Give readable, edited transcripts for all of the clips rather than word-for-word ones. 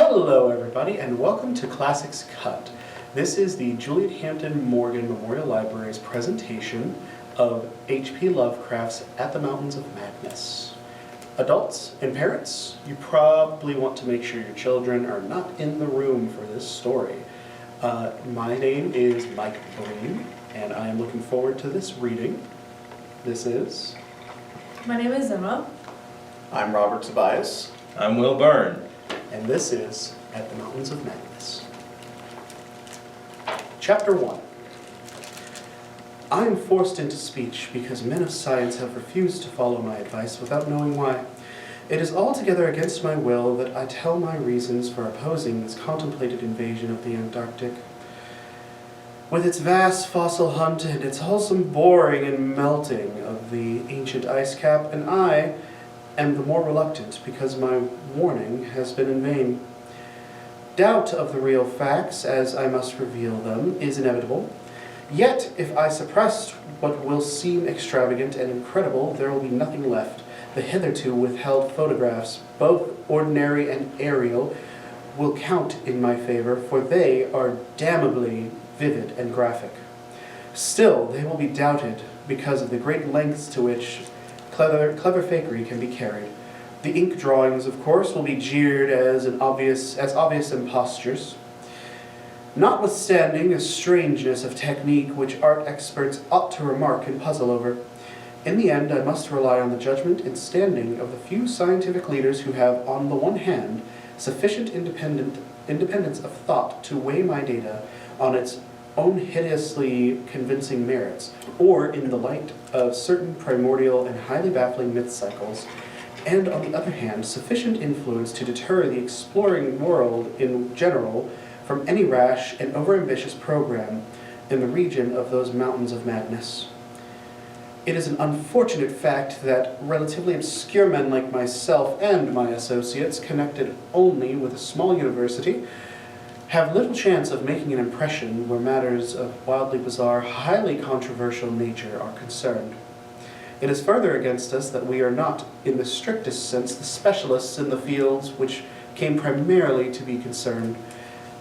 Hello everybody and welcome to Classics Cut. This is the Juliet Hampton Morgan Memorial Library's presentation of H.P. Lovecraft's At the Mountains of Madness. Adults and parents, you probably want to make sure your children are not in the room for this story. My name is Mike Breen and I am looking forward to this reading. This is... My name is Emma. I'm Robert Tobias. I'm Will Byrne. And this is At the Mountains of Madness. Chapter 1. I am forced into speech because men of science have refused to follow my advice without knowing why. It is altogether against my will that I tell my reasons for opposing this contemplated invasion of the Antarctic. With its vast fossil hunt and its wholesome boring and melting of the ancient ice cap, and I am the more reluctant because my warning has been in vain. Doubt of the real facts, as I must reveal them, is inevitable. Yet, if I suppress what will seem extravagant and incredible, there will be nothing left. The hitherto withheld photographs, both ordinary and aerial, will count in my favor, for they are damnably vivid and graphic. Still, they will be doubted because of the great lengths to which clever fakery can be carried. The ink drawings, of course, will be jeered as obvious impostures. Notwithstanding a strangeness of technique which art experts ought to remark and puzzle over, in the end I must rely on the judgment and standing of the few scientific leaders who have, on the one hand, sufficient independence of thought to weigh my data on its own hideously convincing merits, or in the light of certain primordial and highly baffling myth cycles, and on the other hand, sufficient influence to deter the exploring world in general from any rash and overambitious program in the region of those mountains of madness. It is an unfortunate fact that relatively obscure men like myself and my associates, connected only with a small university, have little chance of making an impression where matters of wildly bizarre, highly controversial nature are concerned. It is further against us that we are not, in the strictest sense, the specialists in the fields which came primarily to be concerned.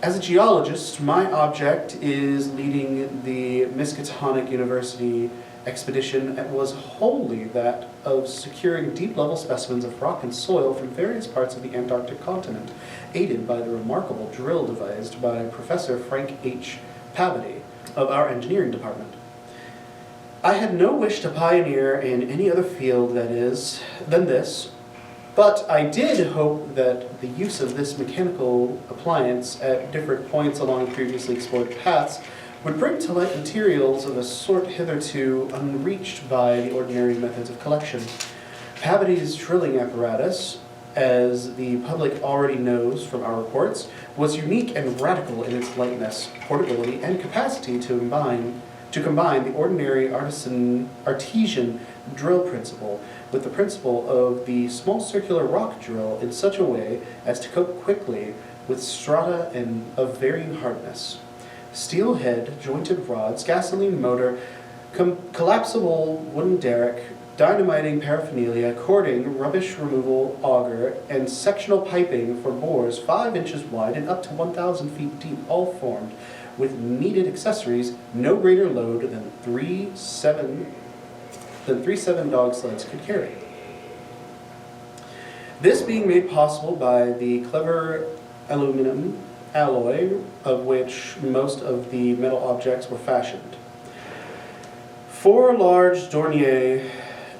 As a geologist, my object is leading the Miskatonic University expedition and was wholly that of securing deep-level specimens of rock and soil from various parts of the Antarctic continent, aided by the remarkable drill devised by Professor Frank H. Pavity of our engineering department. I had no wish to pioneer in any other field than this, but I did hope that the use of this mechanical appliance at different points along previously explored paths would bring to light materials of a sort hitherto unreached by the ordinary methods of collection. Pavity's drilling apparatus, as the public already knows from our reports, was unique and radical in its lightness, portability, and capacity to combine the ordinary artesian drill principle with the principle of the small circular rock drill in such a way as to cope quickly with strata of varying hardness. Steel head, jointed rods, gasoline motor, collapsible wooden derrick, dynamiting paraphernalia, cording, rubbish removal auger, and sectional piping for bores 5 inches wide and up to 1,000 feet deep, all formed with needed accessories no greater load than 3 7 dog sleds could carry. This being made possible by the clever aluminum alloy of which most of the metal objects were fashioned. 4 large Dornier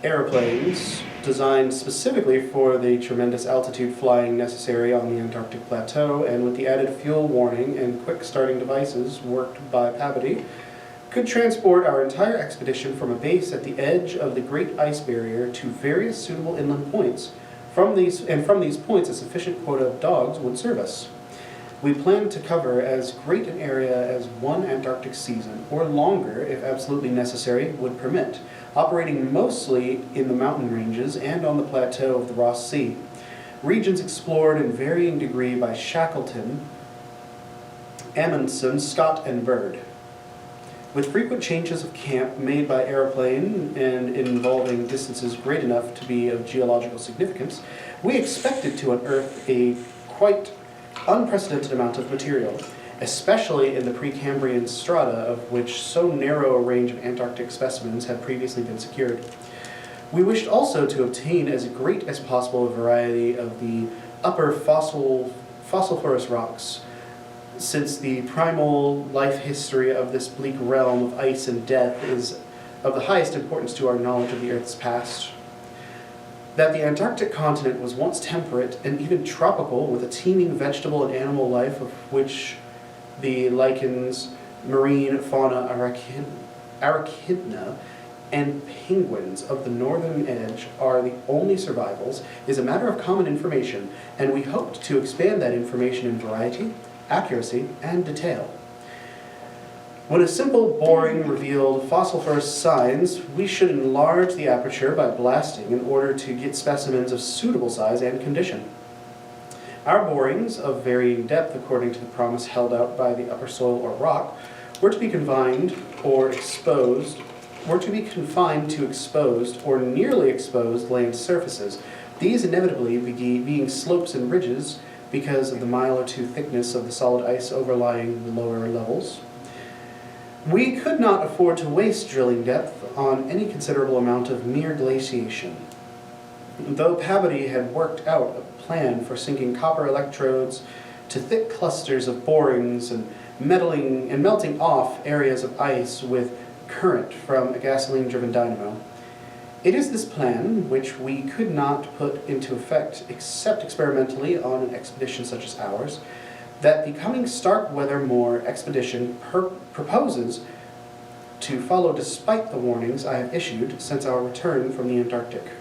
airplanes, designed specifically for the tremendous altitude flying necessary on the Antarctic plateau, and with the added fuel warning and quick starting devices worked by Pavity, could transport our entire expedition from a base at the edge of the Great Ice Barrier to various suitable inland points. From these points, a sufficient quota of dogs would serve us. We planned to cover as great an area as one Antarctic season, or longer if absolutely necessary, would permit, operating mostly in the mountain ranges and on the plateau of the Ross Sea, regions explored in varying degree by Shackleton, Amundsen, Scott, and Byrd. With frequent changes of camp made by airplane and involving distances great enough to be of geological significance, we expected to unearth a quite unprecedented amount of material, especially in the Precambrian strata, of which so narrow a range of Antarctic specimens had previously been secured. We wished also to obtain as great as possible a variety of the upper fossiliferous rocks, since the primal life history of this bleak realm of ice and death is of the highest importance to our knowledge of the Earth's past. That the Antarctic continent was once temperate and even tropical, with a teeming vegetable and animal life of which the lichens, marine fauna, arachidna, and penguins of the northern edge are the only survivals, is a matter of common information, and we hoped to expand that information in variety, accuracy, and detail. When a simple boring revealed fossiliferous signs, we should enlarge the aperture by blasting in order to get specimens of suitable size and condition. Our borings, of varying depth according to the promise held out by the upper soil or rock, were to be confined to exposed or nearly exposed land surfaces, these inevitably being slopes and ridges because of the mile or two thickness of the solid ice overlying the lower levels. We could not afford to waste drilling depth on any considerable amount of mere glaciation. Though Peabody had worked out a plan for sinking copper electrodes to thick clusters of borings and melting off areas of ice with current from a gasoline-driven dynamo. It is this plan, which we could not put into effect except experimentally on an expedition such as ours, that the coming Starkweather Moor expedition proposes to follow despite the warnings I have issued since our return from the Antarctic.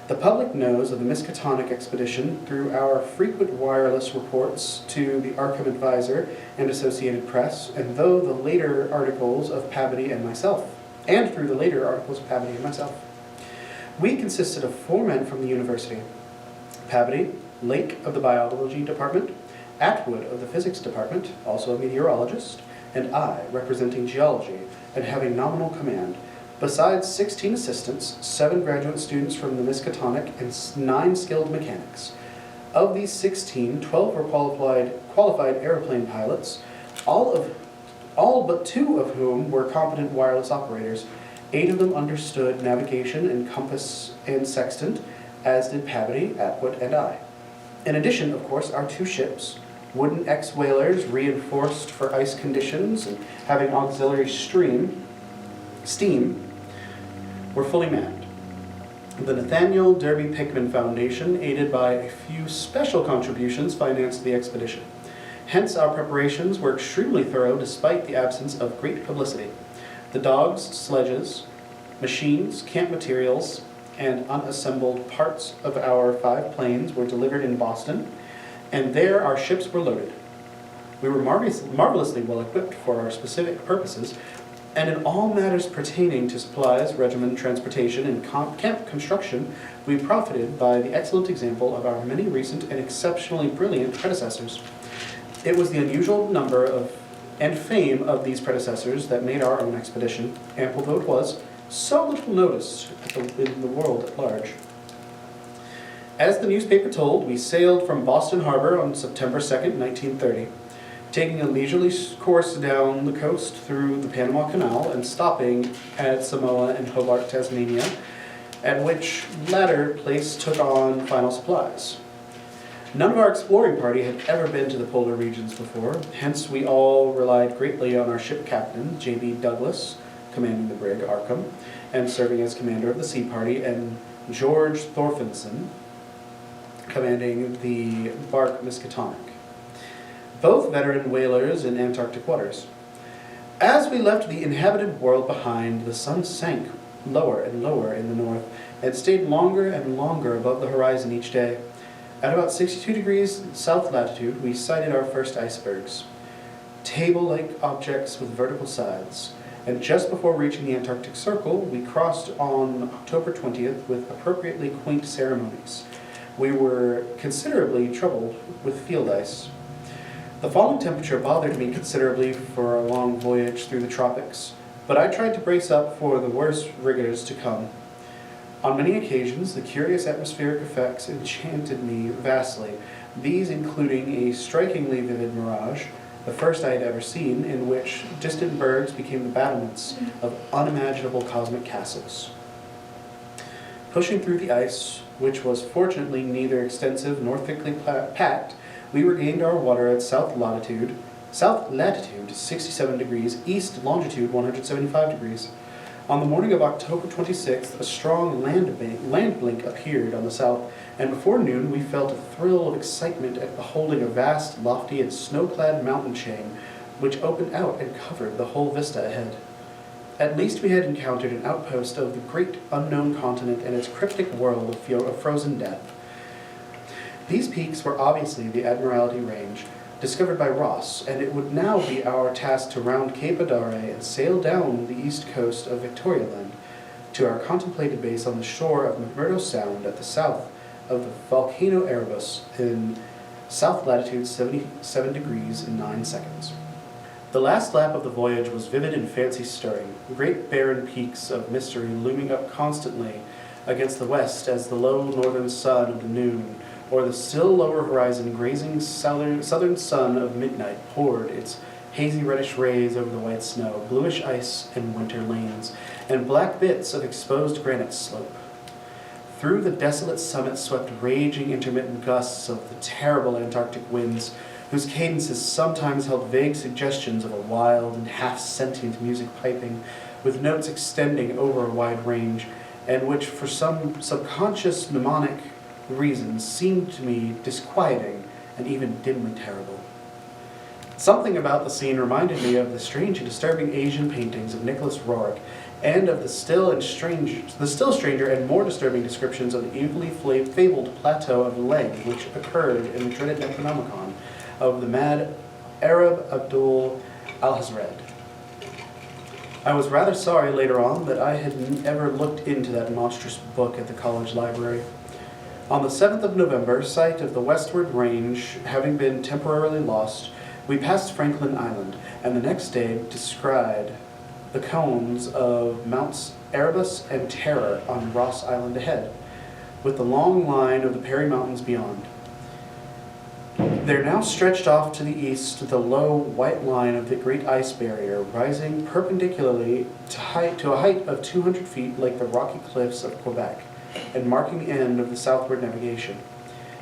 The public knows of the Miskatonic expedition through our frequent wireless reports to the Arkham Advisor and Associated Press, and through the later articles of Peabody and myself. We consisted of 4 men from the university: Peabody, Lake of the Biology Department, Atwood of the Physics Department, also a meteorologist, and I, representing geology and having nominal command, besides 16 assistants, 7 graduate students from the Miskatonic, and 9 skilled mechanics. Of these 16, 12 were qualified airplane pilots, all but 2 of whom were competent wireless operators. 8 of them understood navigation and compass and sextant, as did Peabody, Atwood, and I. In addition, of course, our 2 ships, wooden ex-whalers reinforced for ice conditions and having auxiliary steam, were fully manned. The Nathaniel Derby Pickman Foundation, aided by a few special contributions, financed the expedition. Hence, our preparations were extremely thorough despite the absence of great publicity. The dogs, sledges, machines, camp materials, and unassembled parts of our 5 planes were delivered in Boston, and there our ships were loaded. We were marvelously well equipped for our specific purposes, and in all matters pertaining to supplies, regimen, transportation, and camp construction, we profited by the excellent example of our many recent and exceptionally brilliant predecessors. It was the unusual number and fame of these predecessors that made our own expedition, ample though it was, so little noticed in the world at large. As the newspaper told, we sailed from Boston Harbor on September 2nd, 1930, taking a leisurely course down the coast through the Panama Canal and stopping at Samoa and Hobart, Tasmania, at which latter place took on final supplies. None of our exploring party had ever been to the polar regions before, hence we all relied greatly on our ship captain, J.B. Douglas, commanding the brig Arkham, and serving as commander of the sea party, and George Thorfinson, commanding the bark Miskatonic, both veteran whalers in Antarctic waters. As we left the inhabited world behind, the sun sank lower and lower in the north, and stayed longer and longer above the horizon each day. At about 62 degrees south latitude, we sighted our first icebergs, table-like objects with vertical sides, and just before reaching the Antarctic Circle, we crossed on October 20th with appropriately quaint ceremonies. We were considerably troubled with field ice. The falling temperature bothered me considerably for a long voyage through the tropics, but I tried to brace up for the worst rigors to come. On many occasions, the curious atmospheric effects enchanted me vastly, these including a strikingly vivid mirage, the first I had ever seen, in which distant bergs became the battlements of unimaginable cosmic castles. Pushing through the ice, which was fortunately neither extensive nor thickly packed, we regained our water at south latitude 67 degrees, east longitude 175 degrees. On the morning of October 26th, a strong land blink appeared on the south, and before noon we felt a thrill of excitement at beholding a vast, lofty, and snow-clad mountain chain which opened out and covered the whole vista ahead. At least we had encountered an outpost of the great unknown continent and its cryptic world of frozen death. These peaks were obviously the Admiralty Range, discovered by Ross, and it would now be our task to round Cape Adare and sail down the east coast of Victoria Land to our contemplated base on the shore of McMurdo Sound at the south of the volcano Erebus in south latitude 77 degrees and 9 seconds. The last lap of the voyage was vivid and fancy-stirring, great barren peaks of mystery looming up constantly against the west as the low northern sun of the noon, or the still lower horizon grazing southern sun of midnight, poured its hazy reddish rays over the white snow, bluish ice and winter lanes, and black bits of exposed granite slope. Through the desolate summit swept raging intermittent gusts of the terrible Antarctic winds, whose cadences sometimes held vague suggestions of a wild and half-sentient music piping, with notes extending over a wide range, and which for some subconscious mnemonic reason seemed to me disquieting and even dimly terrible. Something about the scene reminded me of the strange and disturbing Asian paintings of Nicholas Roerich, and of the still stranger and more disturbing descriptions of the evilly fabled plateau of Leng, which occurred in the dreaded Necronomicon of the mad Arab Abdul al-Hazred. I was rather sorry later on that I had ever looked into that monstrous book at the college library. On the 7th of November, sight of the westward range having been temporarily lost, we passed Franklin Island, and the next day descried the cones of Mounts Erebus and Terror on Ross Island ahead, with the long line of the Perry Mountains beyond. There now stretched off to the east the low, white line of the great ice barrier, rising perpendicularly to a height of 200 feet like the rocky cliffs of Quebec, and marking the end of the southward navigation.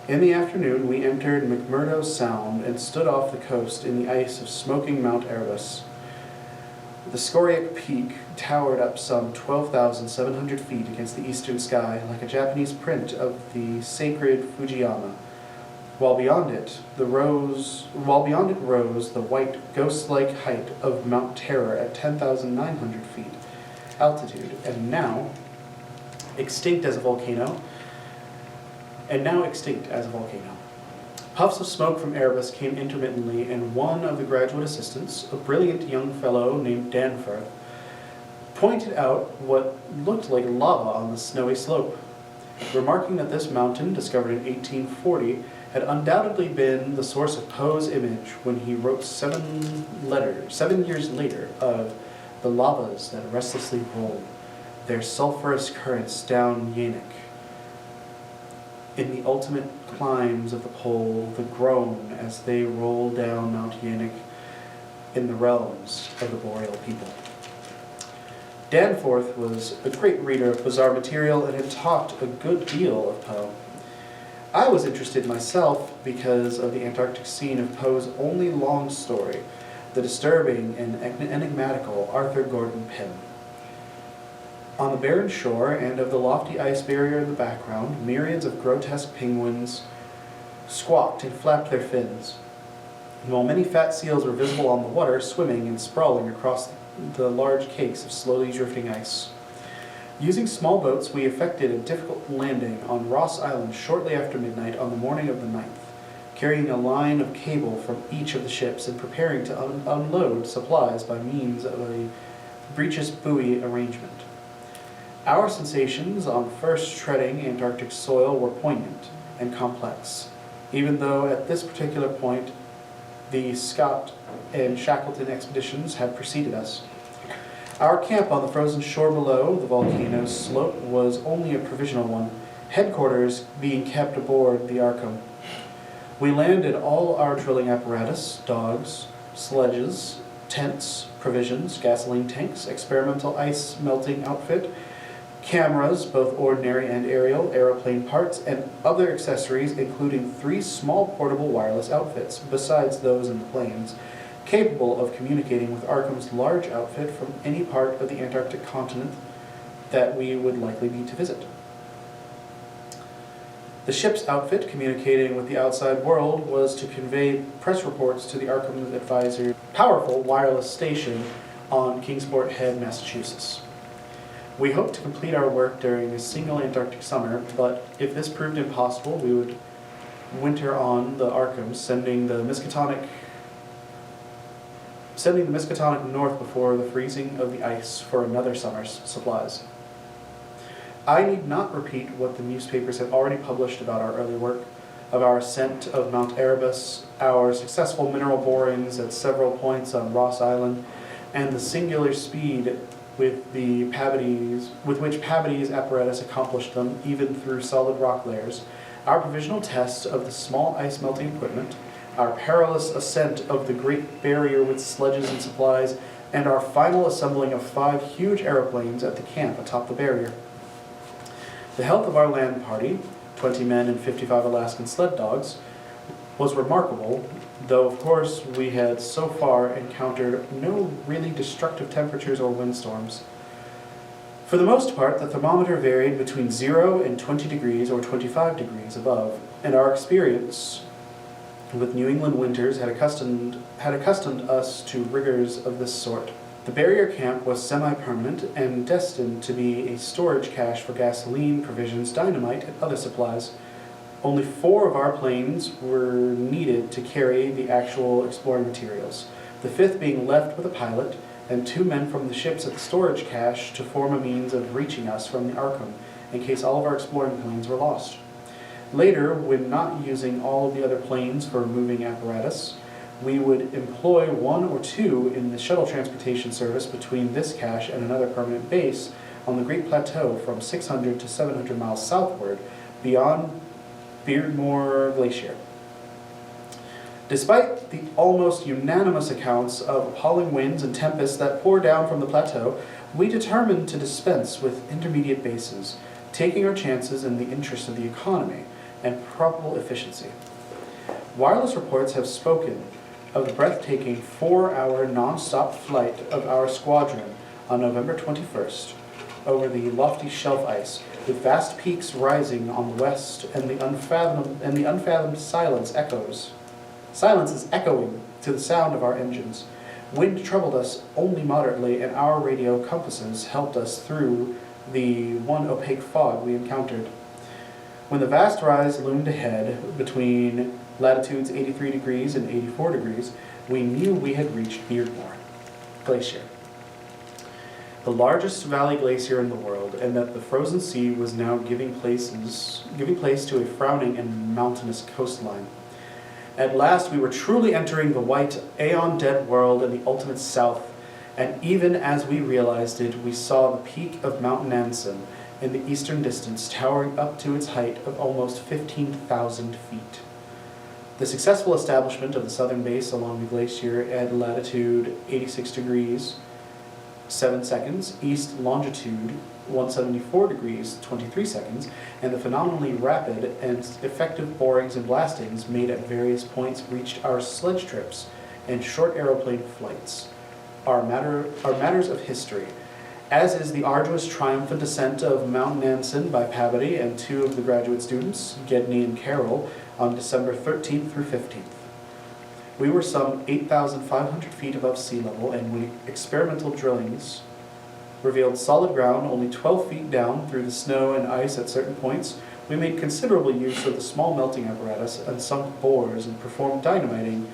In the afternoon, we entered McMurdo Sound and stood off the coast in the ice of smoking Mount Erebus. The scoriae peak towered up some 12,700 feet against the eastern sky, like a Japanese print of the sacred Fujiyama, while beyond it rose the white, ghost-like height of Mount Terror at 10,900 feet altitude, and now extinct as a volcano. Puffs of smoke from Erebus came intermittently, and one of the graduate assistants, a brilliant young fellow named Danforth, pointed out what looked like lava on the snowy slope, remarking that this mountain, discovered in 1840, had undoubtedly been the source of Poe's image when he wrote 7 years later of the lavas that restlessly roll their sulphurous currents down Yanik. In the ultimate climbs of the pole, the groan as they roll down Mount Yanik in the realms of the boreal people. Danforth was a great reader of bizarre material and had talked a good deal of Poe. I was interested myself because of the Antarctic scene of Poe's only long story, the disturbing and enigmatical Arthur Gordon Pym. On the barren shore and of the lofty ice barrier in the background, myriads of grotesque penguins squawked and flapped their fins, while many fat seals were visible on the water, swimming and sprawling across the large cakes of slowly drifting ice. Using small boats, we effected a difficult landing on Ross Island shortly after midnight on the morning of the 9th, carrying a line of cable from each of the ships and preparing to unload supplies by means of a breeches buoy arrangement. Our sensations on first treading Antarctic soil were poignant and complex, even though at this particular point the Scott and Shackleton expeditions had preceded us. Our camp on the frozen shore below the volcano's slope was only a provisional one, headquarters being kept aboard the Arkham. We landed all our drilling apparatus, dogs, sledges, tents, provisions, gasoline tanks, experimental ice melting outfit, cameras, both ordinary and aerial, aeroplane parts, and other accessories, including 3 small portable wireless outfits, besides those in the planes, capable of communicating with Arkham's large outfit from any part of the Antarctic continent that we would likely need to visit. The ship's outfit, communicating with the outside world, was to convey press reports to the Arkham Advisory powerful wireless station on Kingsport Head, Massachusetts. We hoped to complete our work during a single Antarctic summer, but if this proved impossible, we would winter on the Arkham, sending the Miskatonic north before the freezing of the ice for another summer's supplies. I need not repeat what the newspapers have already published about our early work, of our ascent of Mount Erebus, our successful mineral borings at several points on Ross Island, and the singular speed with which Pavity's apparatus accomplished them, even through solid rock layers, our provisional test of the small ice melting equipment, our perilous ascent of the Great Barrier with sledges and supplies, and our final assembling of 5 huge aeroplanes at the camp atop the barrier. The health of our land party, 20 men and 55 Alaskan sled dogs, was remarkable, though of course we had so far encountered no really destructive temperatures or windstorms. For the most part, the thermometer varied between 0 and 20 degrees or 25 degrees above, and our experience with New England winters had accustomed us to rigors of this sort. The barrier camp was semi-permanent and destined to be a storage cache for gasoline, provisions, dynamite, and other supplies. Only 4 of our planes were needed to carry the actual exploring materials, the 5th being left with a pilot and 2 men from the ships at the storage cache to form a means of reaching us from the Arkham, in case all of our exploring planes were lost. Later, when not using all of the other planes for moving apparatus, we would employ 1 or 2 in the shuttle transportation service between this cache and another permanent base on the Great Plateau from 600 to 700 miles southward, beyond Beardmore Glacier. Despite the almost unanimous accounts of appalling winds and tempests that pour down from the plateau, we determined to dispense with intermediate bases, taking our chances in the interest of the economy and probable efficiency. Wireless reports have spoken of the breathtaking 4-hour non-stop flight of our squadron on November 21st over the lofty shelf ice, with vast peaks rising on the west and the unfathomed silence is echoing to the sound of our engines. Wind troubled us only moderately, and our radio compasses helped us through the one opaque fog we encountered. When the vast rise loomed ahead between latitudes 83 degrees and 84 degrees, we knew we had reached Beardmore Glacier, the largest valley glacier in the world, and that the frozen sea was now giving place to a frowning and mountainous coastline. At last we were truly entering the white, aeon-dead world and the ultimate south, and even as we realized it, we saw the peak of Mount Nansen in the eastern distance, towering up to its height of almost 15,000 feet. The successful establishment of the southern base along the glacier at latitude 86 degrees 7 seconds, east longitude 174 degrees 23 seconds, and the phenomenally rapid and effective borings and blastings made at various points reached our sledge trips and short aeroplane flights are matters of history, as is the arduous triumphant ascent of Mount Nansen by Pavity and 2 of the graduate students, Gedney and Carroll, on December 13th through 15th. We were some 8,500 feet above sea level, and when experimental drillings revealed solid ground only 12 feet down through the snow and ice at certain points, we made considerable use of the small melting apparatus and sunk bores and performed dynamiting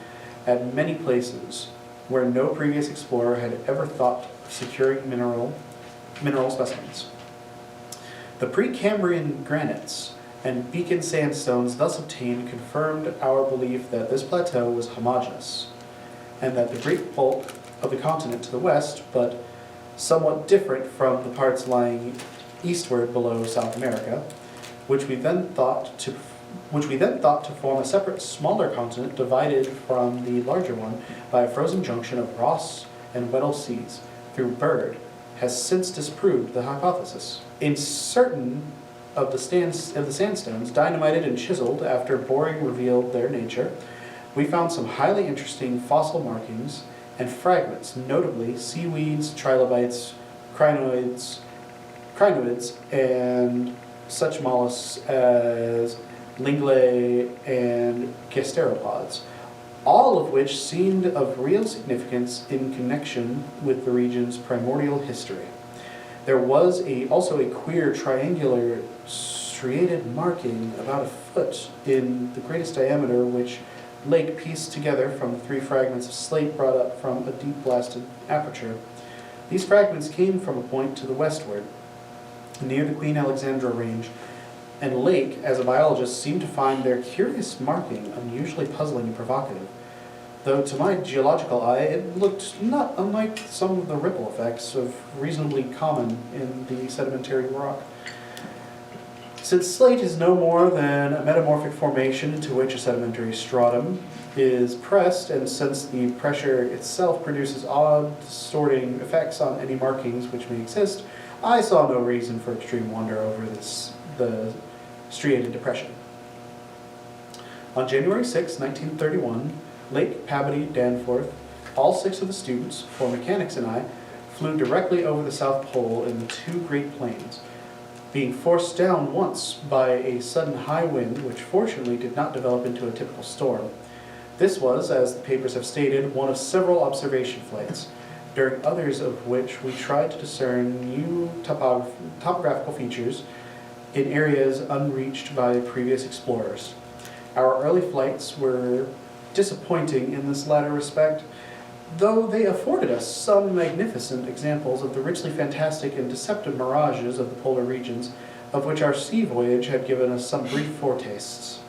at many places where no previous explorer had ever thought of securing mineral specimens. The Precambrian granites and beacon sandstones thus obtained confirmed our belief that this plateau was homogeneous, and that the great bulk of the continent to the west, but somewhat different from the parts lying eastward below South America, which we then thought to which we then thought to form a separate, smaller continent divided from the larger one by a frozen junction of Ross and Weddell seas through Byrd, has since disproved the hypothesis. In certain of the sandstones, dynamited and chiseled after boring revealed their nature, we found some highly interesting fossil markings and fragments, notably seaweeds, trilobites, crinoids, and such mollusks as linguae and gasteropods, all of which seemed of real significance in connection with the region's primordial history. There was also a queer triangular striated marking about a foot in the greatest diameter, which Lake pieced together from the 3 fragments of slate brought up from a deep blasted aperture. These fragments came from a point to the westward, near the Queen Alexandra Range, and Lake, as a biologist, seemed to find their curious marking unusually puzzling and provocative, though to my geological eye it looked not unlike some of the ripple effects of reasonably common in the sedimentary rock. Since slate is no more than a metamorphic formation into which a sedimentary stratum is pressed, and since the pressure itself produces odd, distorting effects on any markings which may exist, I saw no reason for extreme wonder over the striated depression. On January 6, 1931, Lake, Pabodie, Danforth, all 6 of the students, 4 mechanics and I, flew directly over the South Pole in the 2 Great Plains, being forced down once by a sudden high wind which fortunately did not develop into a typical storm. This was, as the papers have stated, one of several observation flights, during others of which we tried to discern new topographical features in areas unreached by previous explorers. Our early flights were disappointing in this latter respect, though they afforded us some magnificent examples of the richly fantastic and deceptive mirages of the polar regions, of which our sea voyage had given us some brief foretastes.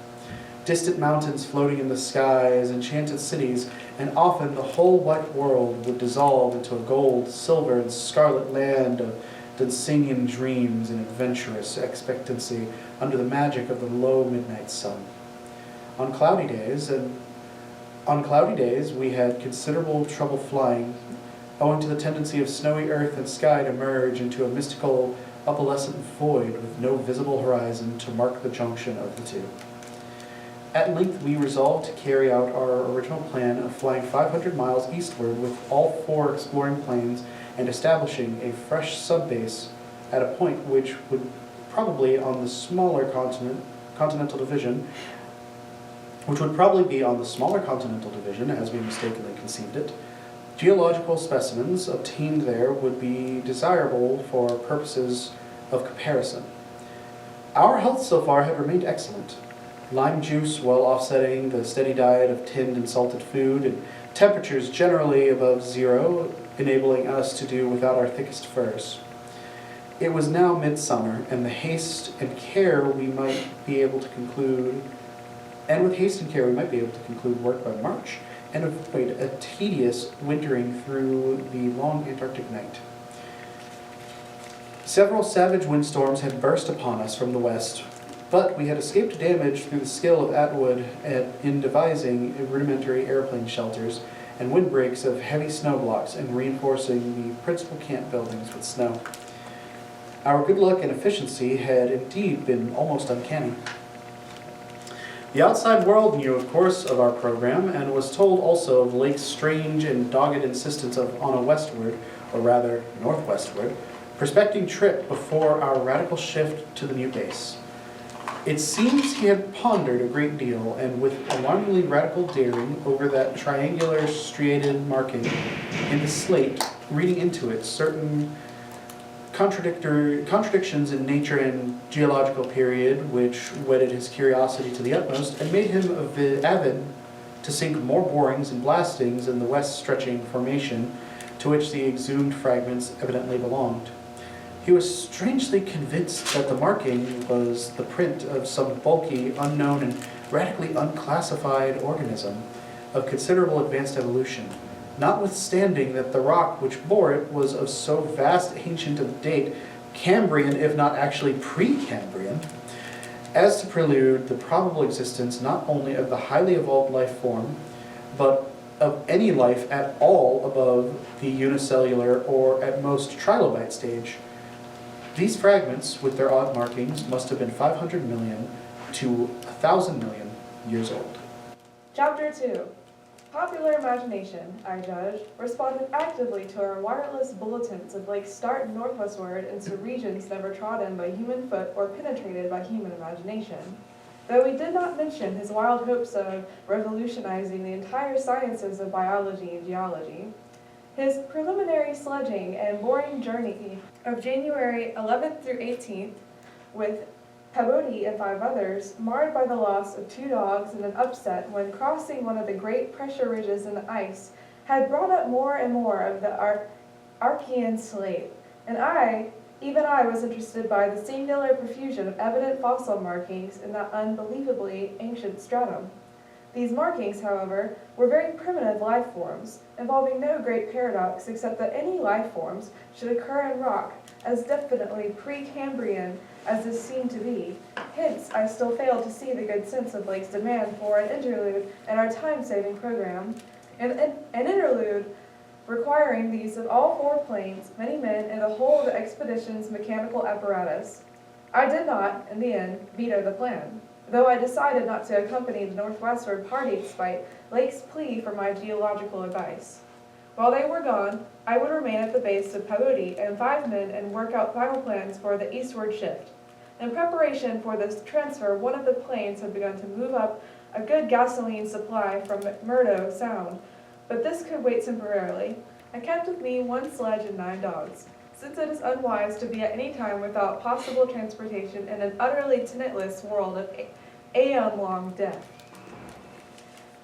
Distant mountains floating in the skies, enchanted cities, and often the whole white world would dissolve into a gold, silver, and scarlet land of Dulcinian dreams and adventurous expectancy under the magic of the low midnight sun. On cloudy days, we had considerable trouble flying, owing to the tendency of snowy earth and sky to merge into a mystical, opalescent void with no visible horizon to mark the junction of the 2. At length, we resolved to carry out our original plan of flying 500 miles eastward with all 4 exploring planes and establishing a fresh subbase at a point which would probably on the smaller continental division, as we mistakenly conceived it. Geological specimens obtained there would be desirable for purposes of comparison. Our health so far had remained excellent. Lime juice well offsetting the steady diet of tinned and salted food, and temperatures generally above 0, enabling us to do without our thickest furs. It was now midsummer, and with haste and care we might be able to conclude work by March and avoid a tedious wintering through the long Antarctic night. Several savage windstorms had burst upon us from the west, but we had escaped damage through the skill of Atwood in devising rudimentary airplane shelters and windbreaks of heavy snow blocks and reinforcing the principal camp buildings with snow. Our good luck and efficiency had indeed been almost uncanny. The outside world knew, of course, of our program and was told also of Lake's strange and dogged insistence on a westward, or rather northwestward, prospecting trip before our radical shift to the new base. It seems he had pondered a great deal, and with alarmingly radical daring, over that triangular striated marking in the slate, reading into it certain contradictions in nature and geological period, which whetted his curiosity to the utmost, and made him avid to sink more borings and blastings in the west-stretching formation to which the exhumed fragments evidently belonged. He was strangely convinced that the marking was the print of some bulky, unknown, and radically unclassified organism of considerable advanced evolution, notwithstanding that the rock which bore it was of so vast ancient a date, Cambrian, if not actually pre-Cambrian, as to prelude the probable existence not only of the highly evolved life form, but of any life at all above the unicellular or at most trilobite stage. These fragments, with their odd markings, must have been 500 million to 1,000 million years old. Chapter 2. Popular imagination, I judge, responded actively to our wireless bulletins of Lake Start northwestward into regions never trodden by human foot or penetrated by human imagination. Though we did not mention his wild hopes of revolutionizing the entire sciences of biology and geology, his preliminary sledging and boring journey of January 11th through 18th, with Peabody and 5 others, marred by the loss of 2 dogs and an upset when crossing one of the great pressure ridges in the ice, had brought up more and more of the Archean slate, and even I was interested by the singular profusion of evident fossil markings in that unbelievably ancient stratum. These markings, however, were very primitive life forms, involving no great paradox except that any life forms should occur in rock as definitely pre-Cambrian as this seemed to be. Hence, I still failed to see the good sense of Blake's demand for an interlude in our time-saving program, an interlude requiring the use of all 4 planes, many men, and the whole of the expedition's mechanical apparatus. I did not, in the end, veto the plan, though I decided not to accompany the northwestward party despite Lake's plea for my geological advice. While they were gone, I would remain at the base of Peabody and 5 men and work out final plans for the eastward shift. In preparation for this transfer, one of the planes had begun to move up a good gasoline supply from McMurdo Sound, but this could wait temporarily. I kept with me 1 sledge and 9 dogs, since it is unwise to be at any time without possible transportation in an utterly tenantless world of aeon-long death.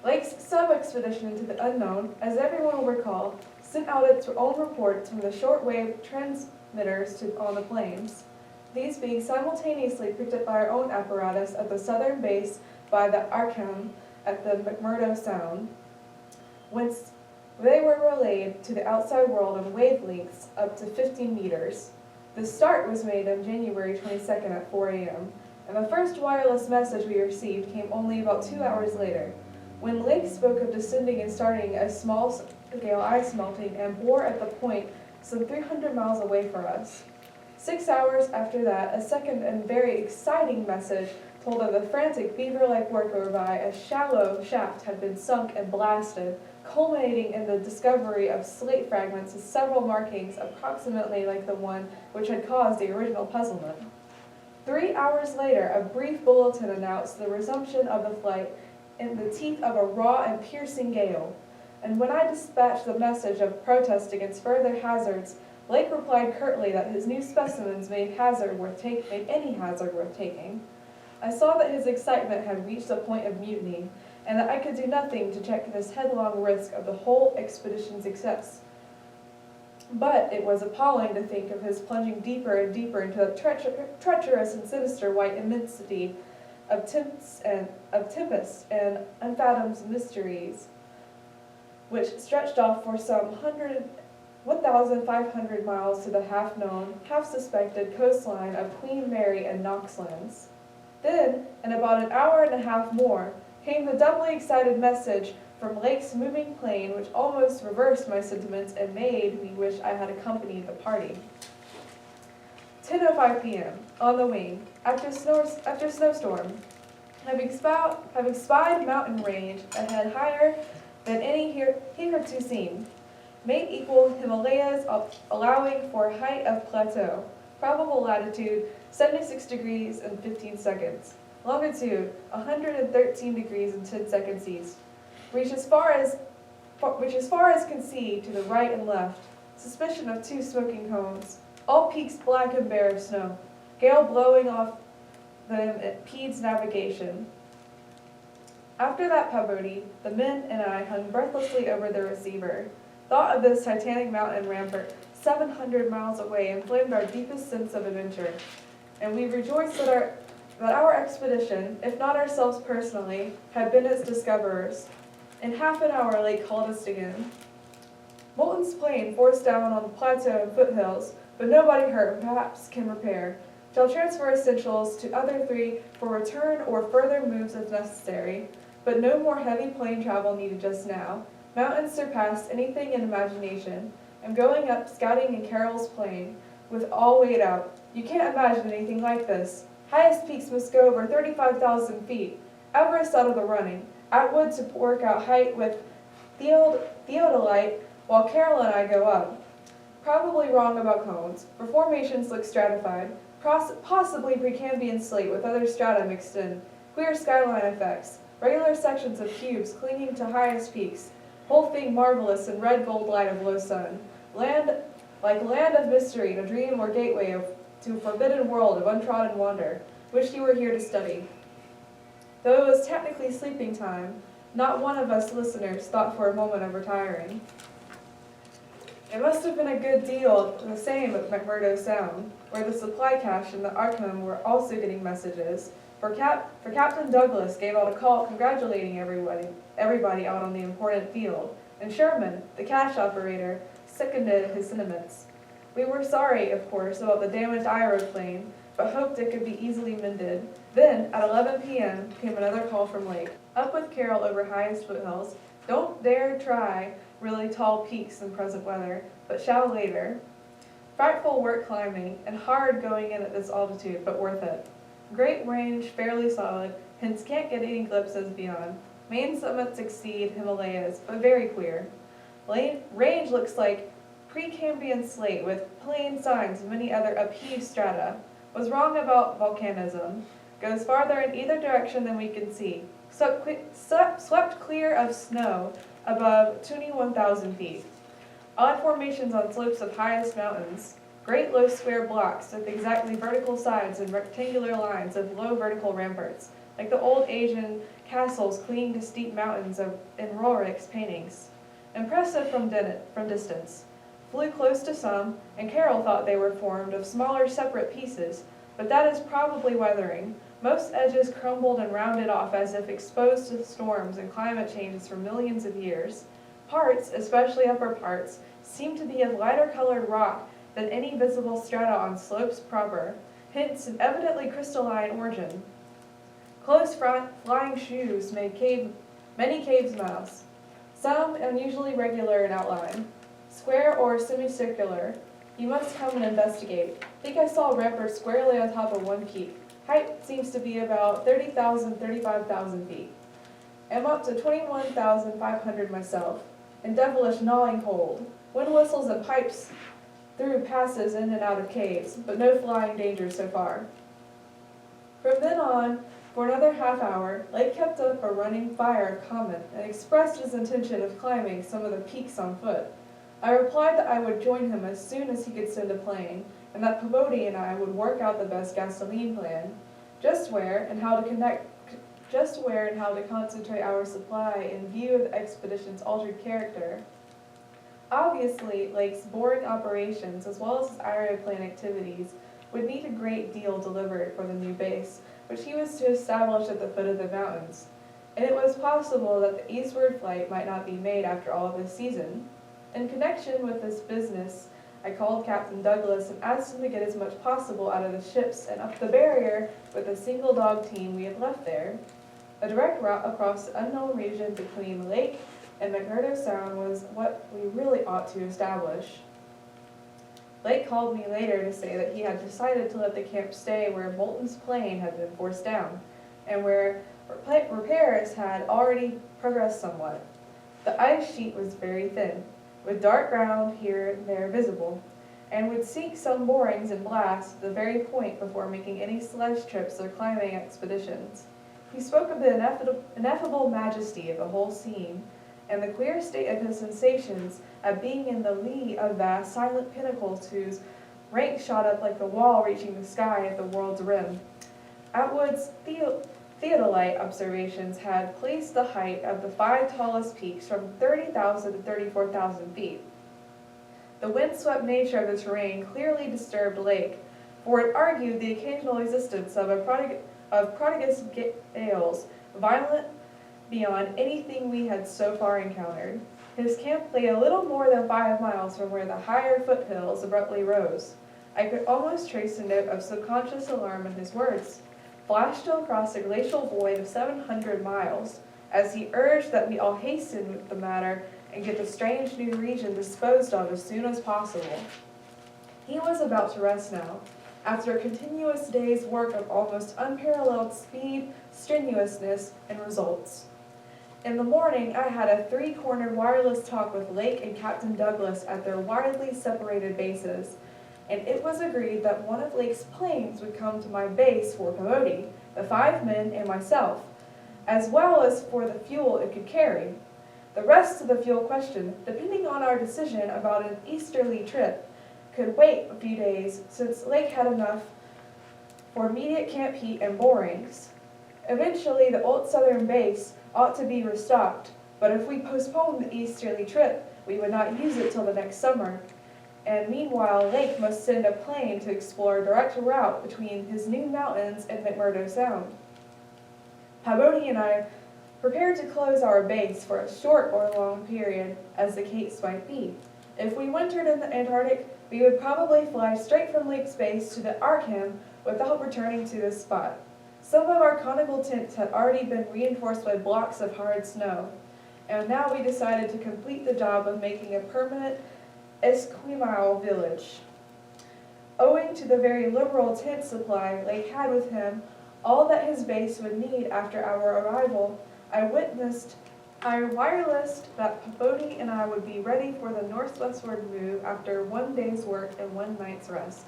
Lake's sub-expedition into the unknown, as everyone will recall, sent out its own reports from the short-wave transmitters on the plains, these being simultaneously picked up by our own apparatus at the southern base by the Arkham at the McMurdo Sound, whence they were relayed to the outside world on wavelengths up to 15 meters. The start was made on January 22nd at 4 a.m., and the first wireless message we received came only about 2 hours later, when Lake spoke of descending and starting a small-scale ice melting and bore at the point some 300 miles away from us. 6 hours after that, a second and very exciting message told of the frantic beaver-like work whereby a shallow shaft had been sunk and blasted, culminating in the discovery of slate fragments with several markings approximately like the one which had caused the original puzzlement. 3 hours later, a brief bulletin announced the resumption of the flight in the teeth of a raw and piercing gale, and when I dispatched the message of protest against further hazards, Lake replied curtly that his new specimens made any hazard worth taking. I saw that his excitement had reached a point of mutiny, and that I could do nothing to check this headlong risk of the whole expedition's success. But it was appalling to think of his plunging deeper and deeper into the treacherous and sinister white immensity of tempests and unfathomed mysteries, which stretched off for some 1,500 miles to the half-known, half-suspected coastline of Queen Mary and Knox Lands. Then, in about an hour and a half more, came the doubly excited message from Lake's moving plane, which almost reversed my sentiments and made me wish I had accompanied the party. 10:05 p.m. On the wing, after snowstorm, having spied mountain range ahead higher than any hitherto seen, made equal Himalayas, allowing for height of plateau, probable latitude 76 degrees and 15 seconds, longitude 113 degrees and 10 seconds east, which as far as can see to the right and left, suspicion of 2 smoking cones, all peaks black and bare of snow, gale blowing off them at Pede's navigation. After that Peabody, the men and I hung breathlessly over the receiver. Thought of this titanic mountain rampart 700 miles away inflamed our deepest sense of adventure, and we rejoiced that our expedition, if not ourselves personally, had been its discoverers. In half an hour, Lake called us again. Moulton's plane forced down on the plateau and foothills, but nobody hurt and perhaps can repair. Shall transfer essentials to other 3 for return or further moves if necessary, but no more heavy plane travel needed just now. Mountains surpass anything in imagination. I'm going up scouting in Carroll's plane, with all weighed out. You can't imagine anything like this. Highest peaks must go over 35,000 feet. Everest out of the running. Atwood to work out height with theodolite, while Carroll and I go up. Probably wrong about cones, for formations look stratified, possibly Precambrian slate with other strata mixed in. Queer skyline effects, regular sections of cubes clinging to highest peaks, whole thing marvelous in red gold light of low sun. Land of mystery in a dream or gateway to a forbidden world of untrodden wonder. Wish you were here to study. Though it was technically sleeping time, not one of us listeners thought for a moment of retiring. It must have been a good deal the same at McMurdo Sound, where the supply cache and the Arkham were also getting messages, for Captain Douglas gave out a call congratulating everybody out on the important field, and Sherman, the cache operator, seconded his sentiments. We were sorry, of course, about the damaged aeroplane, but hoped it could be easily mended. Then, at 11 p.m., came another call from Lake. Up with Carroll over highest foothills. Don't dare try really tall peaks in present weather, but shall later. Frightful work climbing, and hard going in at this altitude, but worth it. Great range, fairly solid, hence can't get any glimpses beyond. Main summits exceed Himalayas, but very queer. Range looks like Precambrian slate with plain signs of many other upheaved strata. Was wrong about volcanism. Goes farther in either direction than we can see. Swept clear of snow above 21,000 feet. Odd formations on slopes of highest mountains. Great low square blocks with exactly vertical sides and rectangular lines of low vertical ramparts, like the old Asian castles clinging to steep mountains in Roerich's paintings. Impressive from distance. Flew close to some, and Carroll thought they were formed of smaller separate pieces, but that is probably weathering. Most edges crumbled and rounded off as if exposed to storms and climate changes for millions of years. Parts, especially upper parts, seem to be of lighter colored rock than any visible strata on slopes proper, hence an evidently crystalline origin. Close flying shoes made many caves mouths, some unusually regular in outline, square or semicircular. You must come and investigate. Think I saw a rampart squarely on top of one peak. Height seems to be about 30,000, 35,000 feet. I'm up to 21,500 myself, in devilish gnawing cold. Wind whistles and pipes through passes in and out of caves, but no flying danger so far. From then on, for another half hour, Lake kept up a running fire of comment and expressed his intention of climbing some of the peaks on foot. I replied that I would join him as soon as he could send a plane, and that Pavodi and I would work out the best gasoline plan, just where and how to concentrate our supply in view of the expedition's altered character. Obviously, Lake's boring operations, as well as his aeroplane activities, would need a great deal delivered for the new base, which he was to establish at the foot of the mountains, and it was possible that the eastward flight might not be made after all of this season. In connection with this business, I called Captain Douglas and asked him to get as much possible out of the ships and up the barrier with a single dog team we had left there. A direct route across the unknown region between Lake and McMurdo Sound was what we really ought to establish. Lake called me later to say that he had decided to let the camp stay where Bolton's plane had been forced down, and where repairs had already progressed somewhat. The ice sheet was very thin, with dark ground here and there visible, and would sink some borings and blast the very point before making any sledge trips or climbing expeditions. He spoke of the ineffable majesty of the whole scene, and the queer state of his sensations at being in the lee of vast silent pinnacles whose ranks shot up like the wall reaching the sky at the world's rim. Atwood's theodolite observations had placed the height of the 5 tallest peaks from 30,000 to 34,000 feet. The windswept nature of the terrain clearly disturbed Lake, for it argued the occasional existence of prodigious gales, violent beyond anything we had so far encountered. His camp lay a little more than 5 miles from where the higher foothills abruptly rose. I could almost trace a note of subconscious alarm in his words, flashed across a glacial void of 700 miles, as he urged that we all hasten with the matter and get the strange new region disposed of as soon as possible. He was about to rest now, after a continuous day's work of almost unparalleled speed, strenuousness, and results. In the morning, I had a three-cornered wireless talk with Lake and Captain Douglas at their widely separated bases, and it was agreed that one of Lake's planes would come to my base for Coyote, the 5 men and myself, as well as for the fuel it could carry. The rest of the fuel question, depending on our decision about an easterly trip, could wait a few days, since Lake had enough for immediate camp heat and borings. Eventually, the old southern base ought to be restocked, but if we postponed the easterly trip, we would not use it till the next summer. And meanwhile, Lake must send a plane to explore a direct route between his new mountains and McMurdo Sound. Coyote and I prepared to close our base for a short or long period, as the case might be. If we wintered in the Antarctic, we would probably fly straight from Lake's base to the Arkham without returning to this spot. Some of our conical tents had already been reinforced by blocks of hard snow, and now we decided to complete the job of making a permanent Esquimau village. Owing to the very liberal tent supply Lake had with him, all that his base would need after our arrival, I wirelessed that Capote and I would be ready for the northwestward move after 1 day's work and 1 night's rest.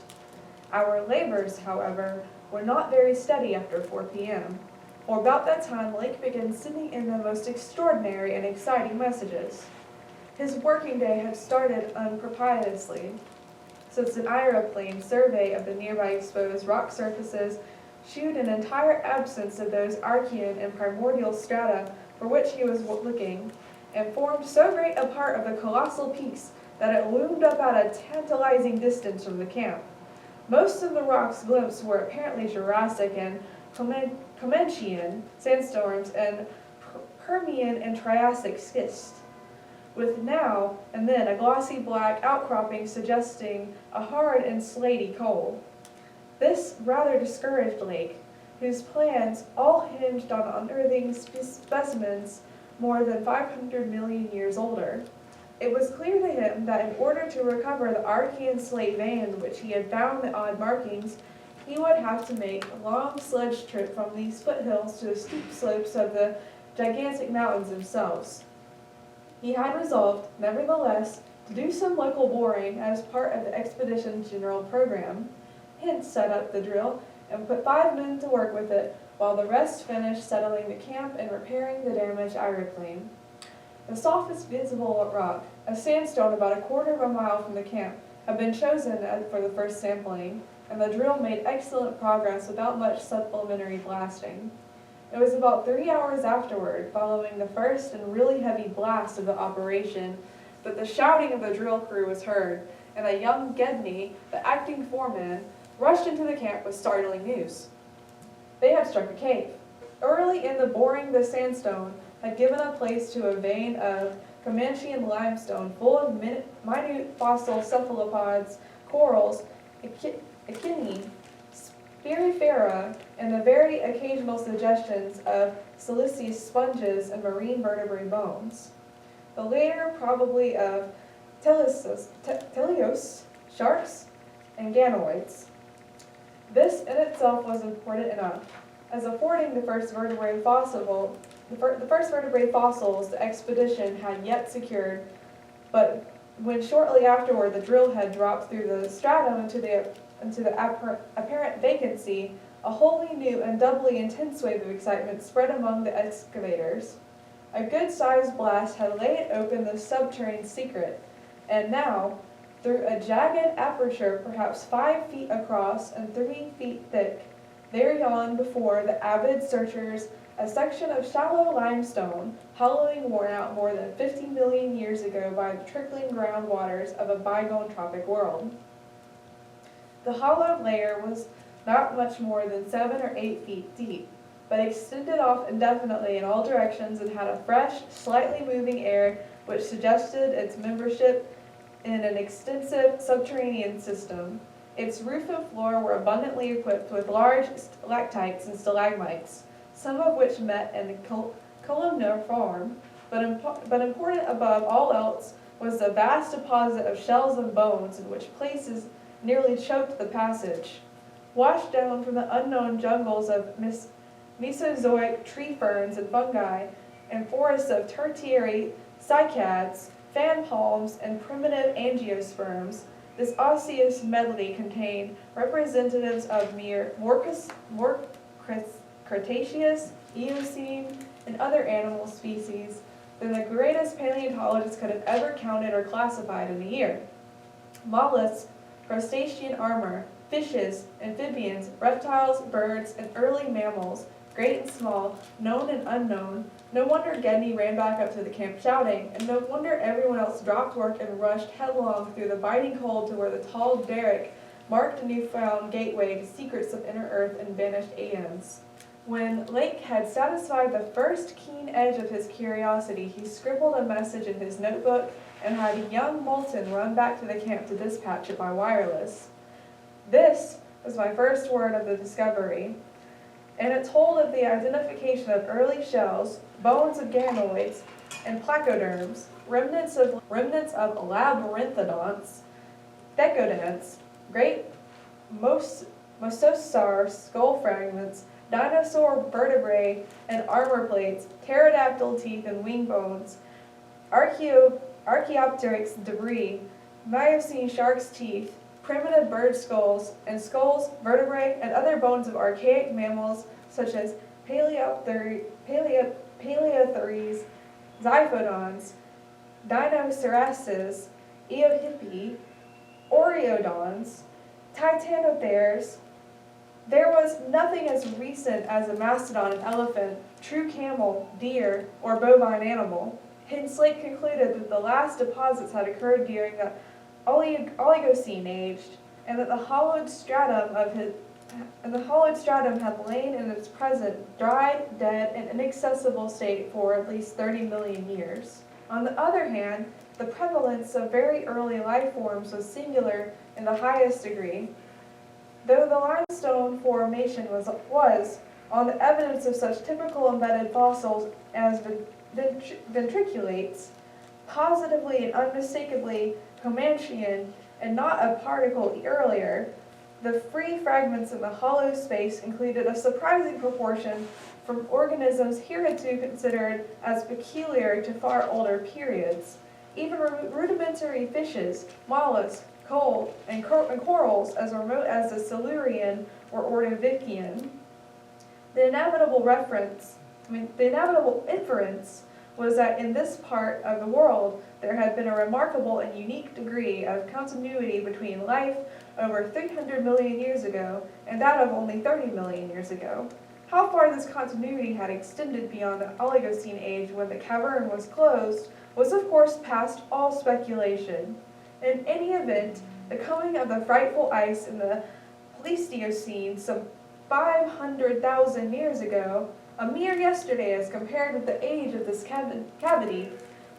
Our labors, however, were not very steady after 4 p.m., for about that time Lake began sending in the most extraordinary and exciting messages. His working day had started unpropitiously, since an aeroplane survey of the nearby exposed rock surfaces shewed an entire absence of those Archean and primordial strata for which he was looking, and formed so great a part of the colossal peaks that it loomed up at a tantalizing distance from the camp. Most of the rocks glimpsed were apparently Jurassic and Comanchean sandstones and Permian and Triassic schists, with now and then a glossy black outcropping suggesting a hard and slaty coal. This rather discouraged Lake, whose plans all hinged on unearthing specimens more than 500 million years older. It was clear to him that in order to recover the Archean slate vein in which he had found the odd markings, he would have to make a long sledge trip from these foothills to the steep slopes of the gigantic mountains themselves. He had resolved, nevertheless, to do some local boring as part of the expedition's general program, hence set up the drill and put 5 men to work with it, while the rest finished settling the camp and repairing the damaged aeroplane. The softest visible rock, a sandstone about 1/4 mile from the camp, had been chosen for the first sampling, and the drill made excellent progress without much supplementary blasting. It was about 3 hours afterward, following the first and really heavy blast of the operation, that the shouting of the drill crew was heard, and a young Gedney, the acting foreman, rushed into the camp with startling news. They had struck a cave. Early in the boring, the sandstone had given a place to a vein of Comanchean limestone full of minute fossil cephalopods, corals, echini, spirifera, and the very occasional suggestions of siliceous sponges and marine vertebrate bones. The later probably of teleos, sharks, and ganoids. This in itself was important enough, as affording the first vertebrate fossils the expedition had yet secured, but when shortly afterward the drill had dropped through the stratum into the apparent vacancy, a wholly new and doubly intense wave of excitement spread among the excavators. A good-sized blast had laid open the subterranean secret, and now, through a jagged aperture perhaps 5 feet across and 3 feet thick, there yawned before the avid searchers a section of shallow limestone, hollowing worn out more than 50 million years ago by the trickling groundwaters of a bygone tropic world. The hollowed layer was not much more than 7 or 8 feet deep, but extended off indefinitely in all directions and had a fresh, slightly moving air which suggested its membership in an extensive subterranean system. Its roof and floor were abundantly equipped with large stalactites and stalagmites, some of which met in columnar form, but important above all else was the vast deposit of shells and bones in which places nearly choked the passage. Washed down from the unknown jungles of Mesozoic tree ferns and fungi, and forests of tertiary cycads, fan palms, and primitive angiosperms, this osseous medley contained representatives of more Cretaceous, Eocene, and other animal species than the greatest paleontologists could have ever counted or classified in a year. Mollusks, crustacean armor, fishes, amphibians, reptiles, birds, and early mammals, great and small, known and unknown. No wonder Gedney ran back up to the camp shouting, and no wonder everyone else dropped work and rushed headlong through the biting cold to where the tall derrick marked a newfound gateway to secrets of inner earth and vanished aeons. When Lake had satisfied the first keen edge of his curiosity, he scribbled a message in his notebook and had young Moulton run back to the camp to dispatch it by wireless. This was my first word of the discovery, and it told of the identification of early shells, bones of ganoids, and placoderms, remnants of labyrinthodonts, decodents, great mosasaur skull fragments, dinosaur vertebrae and armor plates, pterodactyl teeth and wing bones, Archaeopteryx debris, Miocene shark's teeth, primitive bird skulls, and skulls, vertebrae, and other bones of archaic mammals such as Paleotheres, Xiphodons, Dinocerasses, Eohippi, Oreodons, Titanotheres. There was nothing as recent as a mastodon, an elephant, true camel, deer, or bovine animal. Hence Lake concluded that the last deposits had occurred during the Oligocene age, and that the hollowed stratum had lain in its present dried, dead, and inaccessible state for at least 30 million years. On the other hand, the prevalence of very early life forms was singular in the highest degree. Though the limestone formation was on the evidence of such typical embedded fossils as ventriculates, positively and unmistakably Comanchian, and not a particle earlier, the free fragments in the hollow space included a surprising proportion from organisms hereto considered as peculiar to far older periods. Even rudimentary fishes, mollusks, coal, and corals as remote as the Silurian or Ordovician. The inevitable inference was that in this part of the world there had been a remarkable and unique degree of continuity between life over 300 million years ago and that of only 30 million years ago. How far this continuity had extended beyond the Oligocene age when the cavern was closed was of course past all speculation. In any event, the coming of the frightful ice in the Pleistocene some 500,000 years ago, a mere yesterday as compared with the age of this cavity,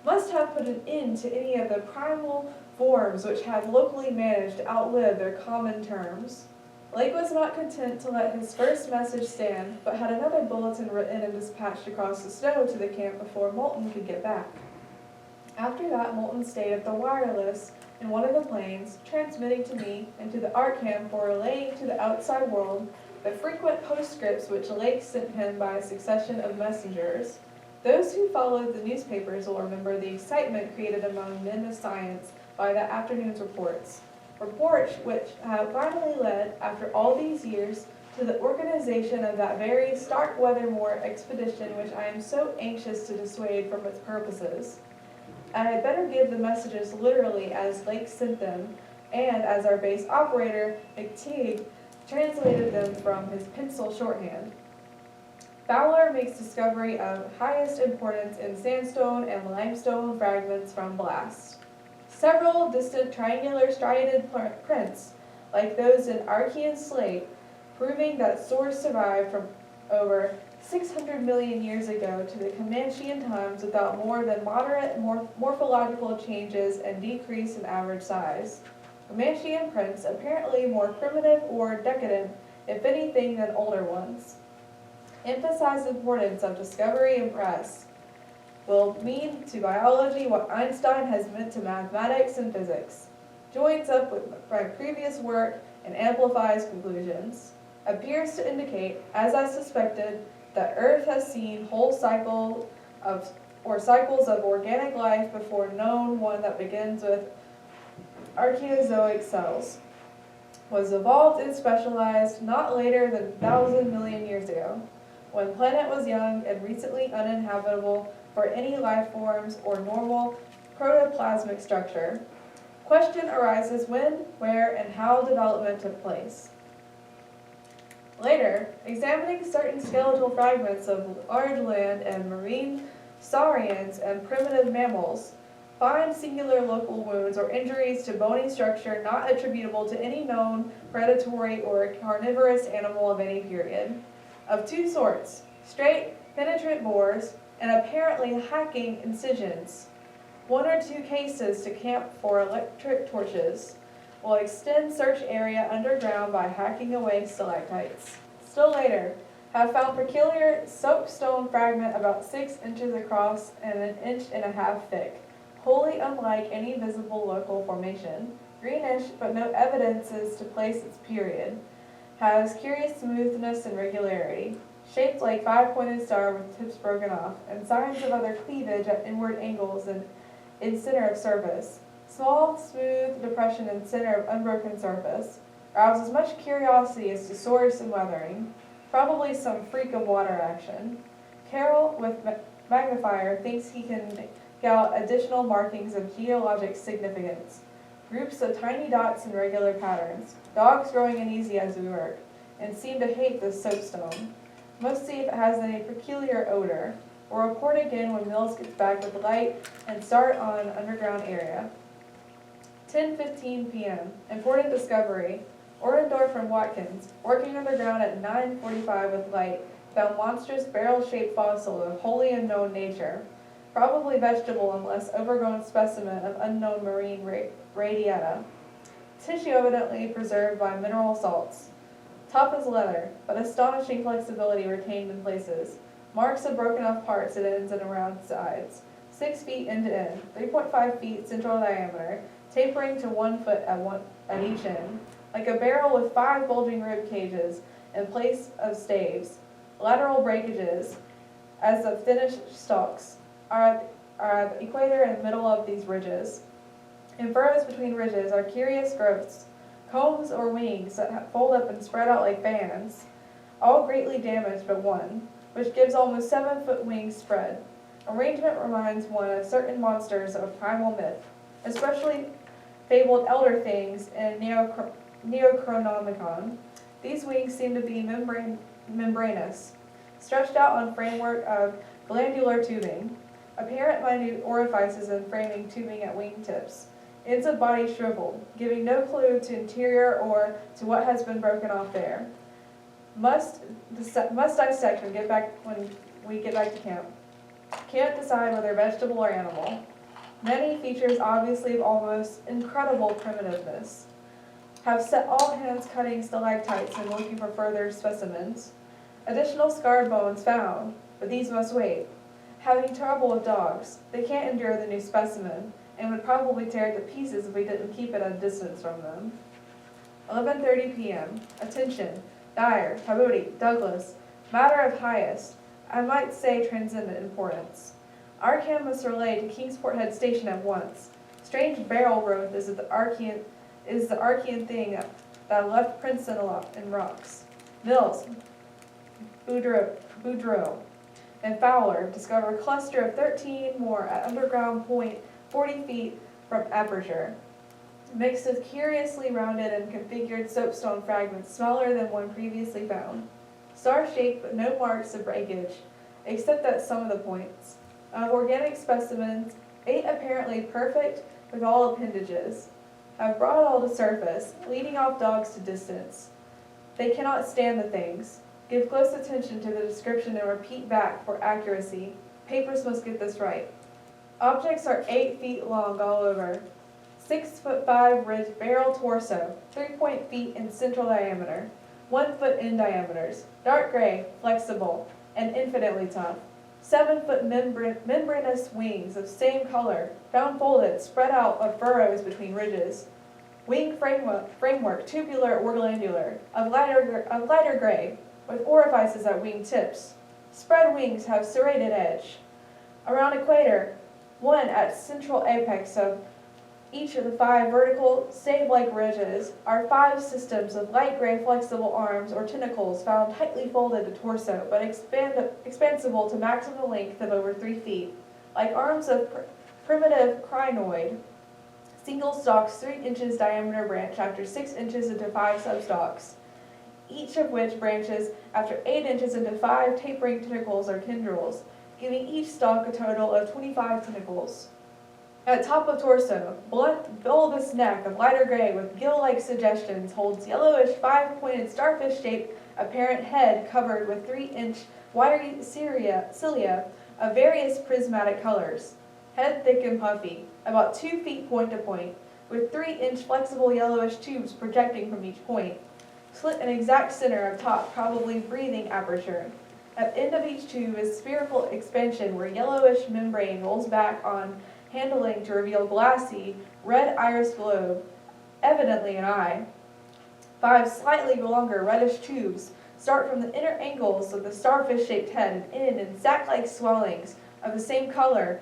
must have put an end to any of the primal forms which had locally managed to outlive their common terms. Lake was not content to let his first message stand, but had another bulletin written and dispatched across the snow to the camp before Moulton could get back. After that, Moulton stayed at the wireless in one of the planes, transmitting to me and to the art camp for relaying to the outside world the frequent postscripts which Lake sent him by a succession of messengers. Those who followed the newspapers will remember the excitement created among men of science by that afternoon's reports which have finally led, after all these years, to the organization of that very Starkweathermore expedition which I am so anxious to dissuade from its purposes. I had better give the messages literally as Lake sent them, and as our base operator, McTeague, translated them from his pencil shorthand. Fowler makes discovery of highest importance in sandstone and limestone fragments from blast. Several distant triangular striated prints, like those in Archean slate, proving that source survived from over 600 million years ago to the Comanchian times without more than moderate morphological changes and decrease in average size. Comanchean prints, apparently more primitive or decadent, if anything, than older ones. Emphasize the importance of discovery and press will mean to biology what Einstein has meant to mathematics and physics. Joins up with my previous work and amplifies conclusions. Appears to indicate, as I suspected, that Earth has seen whole cycles of organic life before known one that begins with archaeozoic cells. Was evolved and specialized not later than 1,000 million years ago, when planet was young and recently uninhabitable for any life forms or normal protoplasmic structure. Question arises when, where, and how development took place. Later, examining certain skeletal fragments of large land and marine saurians and primitive mammals, find singular local wounds or injuries to bony structure not attributable to any known predatory or carnivorous animal of any period. Of two sorts, straight, penetrant bores, and apparently hacking incisions. One or two cases to camp for electric torches. Will extend search area underground by hacking away stalactites. Still later, have found peculiar soapstone fragment about 6 inches across and 1.5 inches thick, wholly unlike any visible local formation. Greenish, but no evidences to place its period. Has curious smoothness and regularity. Shaped like 5-pointed star with tips broken off, and signs of other cleavage at inward angles and in center of surface. Small, smooth depression in center of unbroken surface. Arouse as much curiosity as to source and weathering. Probably some freak of water action. Carroll, with magnifier, thinks he can make out additional markings of geologic significance. Groups of tiny dots in regular patterns. Dogs growing uneasy as we work, and seem to hate this soapstone. Must see if it has any peculiar odor. We'll report again when Mills gets back with light and start on underground area. 10:15 p.m. Important discovery. Orendorff and Watkins, working underground at 9:45 with light, found monstrous barrel-shaped fossil of wholly unknown nature. Probably vegetable unless overgrown specimen of unknown marine radiata. Tissue evidently preserved by mineral salts. Top is leather, but astonishing flexibility retained in places. Marks of broken off parts at ends and around sides. 6 feet end to end, 3.5 feet central diameter, tapering to 1 foot at each end. Like a barrel with 5 bulging rib cages in place of staves. Lateral breakages, as of finished stalks, are at the equator and middle of these ridges. In furrows between ridges are curious growths, combs or wings that fold up and spread out like fans, all greatly damaged but one, which gives almost 7-foot wings spread. Arrangement reminds one of certain monsters of primal myth, especially fabled elder things in Neocronomicon. These wings seem to be membranous, stretched out on framework of glandular tubing, apparent minute orifices and framing tubing at wingtips, ends of body shriveled, giving no clue to interior or to what has been broken off there. Must dissect when we get back to camp. Can't decide whether vegetable or animal. Many features obviously of almost incredible primitiveness. Have set all hands cutting stalactites and looking for further specimens. Additional scarred bones found, but these must wait. Having trouble with dogs, they can't endure the new specimen, and would probably tear it to pieces if we didn't keep it at a distance from them. 11:30 p.m. Attention. Dyer, Tabooty, Douglas. Matter of highest, I might say transcendent importance. Arkham must relay to Kingsport Head Station at once. Strange barrel growth is the Archean thing that left prints in rocks. Mills, Boudreaux, and Fowler discover a cluster of 13 more at underground point 40 feet from aperture, mixed with curiously rounded and configured soapstone fragments smaller than one previously found. Star-shaped but no marks of breakage, except at some of the points. Of organic specimens, 8 apparently perfect with all appendages, have brought all to surface, leading off dogs to distance. They cannot stand the things. Give close attention to the description and repeat back for accuracy. Papers must get this right. Objects are 8 feet long all over. 6'5" ridged barrel torso, 3 feet in central diameter, 1 foot in diameters, dark gray, flexible, and infinitely tough. 7-foot membranous wings of same color, found folded, spread out of furrows between ridges. Wing framework tubular or glandular, of lighter gray, with orifices at wing tips. Spread wings have serrated edge. Around equator, one at central apex of each of the 5 vertical, stave-like ridges, are 5 systems of light gray flexible arms or tentacles found tightly folded to torso, but expansible to maximum length of over 3 feet, like arms of primitive crinoid. Single stalks 3 inches diameter branch after 6 inches into 5 substalks, each of which branches after 8 inches into 5 tapering tentacles or tendrils, giving each stalk a total of 25 tentacles. At top of torso, blunt, bulbous neck of lighter gray with gill-like suggestions holds yellowish 5-pointed starfish-shaped apparent head covered with 3-inch wiry cilia of various prismatic colors. Head thick and puffy, about 2 feet point to point, with 3-inch flexible yellowish tubes projecting from each point. Slit in exact center of top, probably breathing aperture. At the end of each tube is spherical expansion where yellowish membrane rolls back on handling to reveal glassy, red iris globe, evidently an eye. 5 slightly longer reddish tubes start from the inner angles of the starfish-shaped head and end in sac-like swellings of the same color,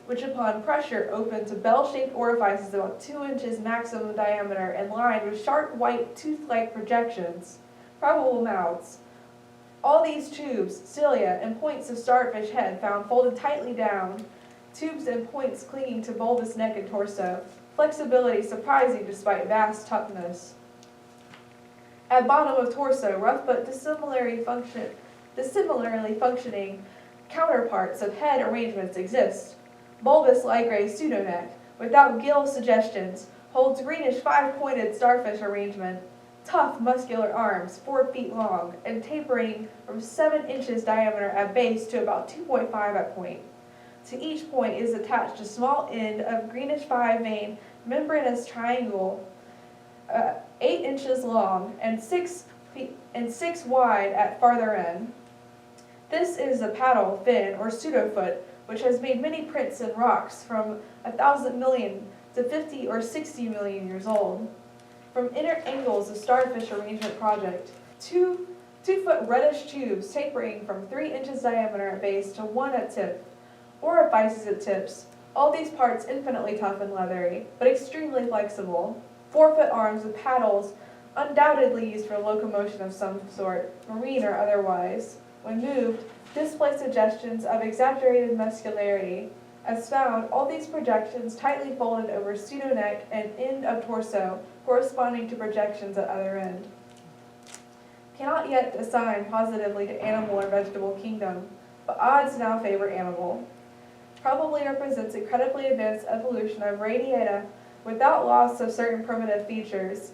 which upon pressure open to bell-shaped orifices about 2 inches maximum diameter and lined with sharp white tooth-like projections, probable mouths. All these tubes, cilia, and points of starfish head found folded tightly down, tubes and points clinging to bulbous neck and torso, flexibility surprising despite vast toughness. At bottom of torso, rough but dissimilarly functioning counterparts of head arrangements exist. Bulbous light gray pseudoneck, without gill suggestions, holds greenish 5-pointed starfish arrangement, tough muscular arms, 4 feet long, and tapering from 7 inches diameter at base to about 2.5 at point. To each point is attached a small end of greenish 5-vein membranous triangle, 8 inches long and 6 wide at farther end. This is a paddle, fin, or pseudofoot, which has made many prints in rocks from 1,000 million to 50 or 60 million years old. From inner angles of starfish arrangement project, 2-foot reddish tubes tapering from 3 inches diameter at base to 1 at tip. Orifices at tips, all these parts infinitely tough and leathery, but extremely flexible. 4-foot arms with paddles, undoubtedly used for locomotion of some sort, marine or otherwise. When moved, display suggestions of exaggerated muscularity. As found, all these projections tightly folded over pseudoneck and end of torso, corresponding to projections at other end. Cannot yet assign positively to animal or vegetable kingdom, but odds now favor animal. Probably represents incredibly advanced evolution of radiata without loss of certain primitive features.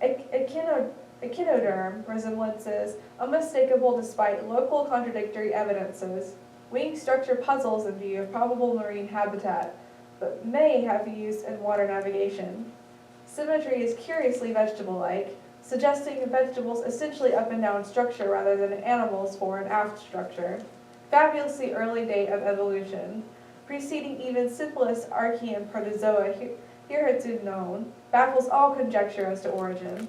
Echinoderm resemblances unmistakable despite local contradictory evidences. Wing structure puzzles in view of probable marine habitat, but may have use in water navigation. Symmetry is curiously vegetable-like, suggesting vegetables essentially up and down structure rather than animals fore and aft structure. Fabulously early date of evolution, preceding even simplest Archean protozoa hitherto known, baffles all conjecture as to origin.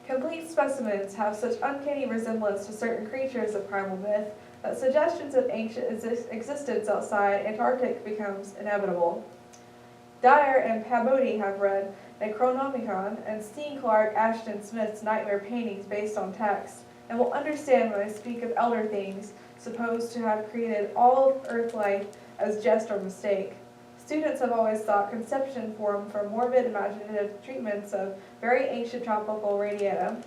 Complete specimens have such uncanny resemblance to certain creatures of primal myth that suggestions of ancient existence outside Antarctic becomes inevitable. Dyer and Pabodie have read Necronomicon and seen Clark Ashton Smith's nightmare paintings based on text, and will understand when I speak of elder things supposed to have created all of earth life as jest or mistake. Students have always thought conception formed from morbid imaginative treatments of very ancient tropical radiata.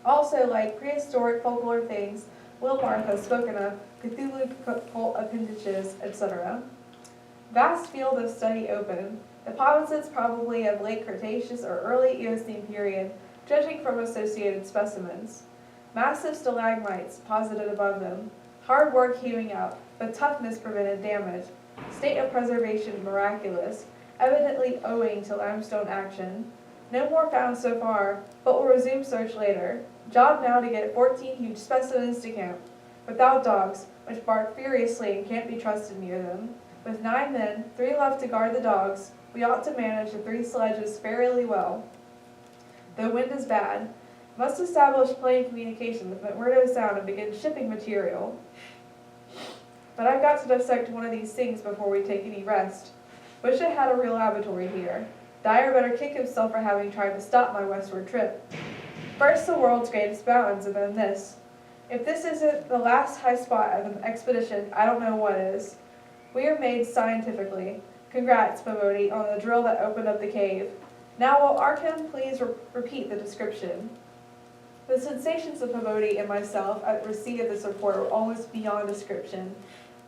Also, like prehistoric folklore things, Wilmarth has spoken of Cthulhu cult appendages, etc. Vast field of study open. Deposits probably of late Cretaceous or early Eocene period, judging from associated specimens. Massive stalagmites posited above them. Hard work hewing out, but toughness prevented damage. State of preservation miraculous. evidently owing to limestone action. No more found so far, but will resume search later. Job now to get 14 huge specimens to camp, without dogs, which bark furiously and can't be trusted near them. With 9 men, 3 left to guard the dogs, we ought to manage the 3 sledges fairly well. The wind is bad. Must establish plain communication with McMurdo Sound and begin shipping material. But I've got to dissect one of these things before we take any rest. Wish I had a real laboratory here. Dyer better kick himself for having tried to stop my westward trip. First the world's greatest mountains, and then this. If this isn't the last high spot of an expedition, I don't know what is. We are made scientifically. Congrats, Pavodi, on the drill that opened up the cave. Now will Arkham please repeat the description? The sensations of Pavodi and myself at receipt of this report were almost beyond description,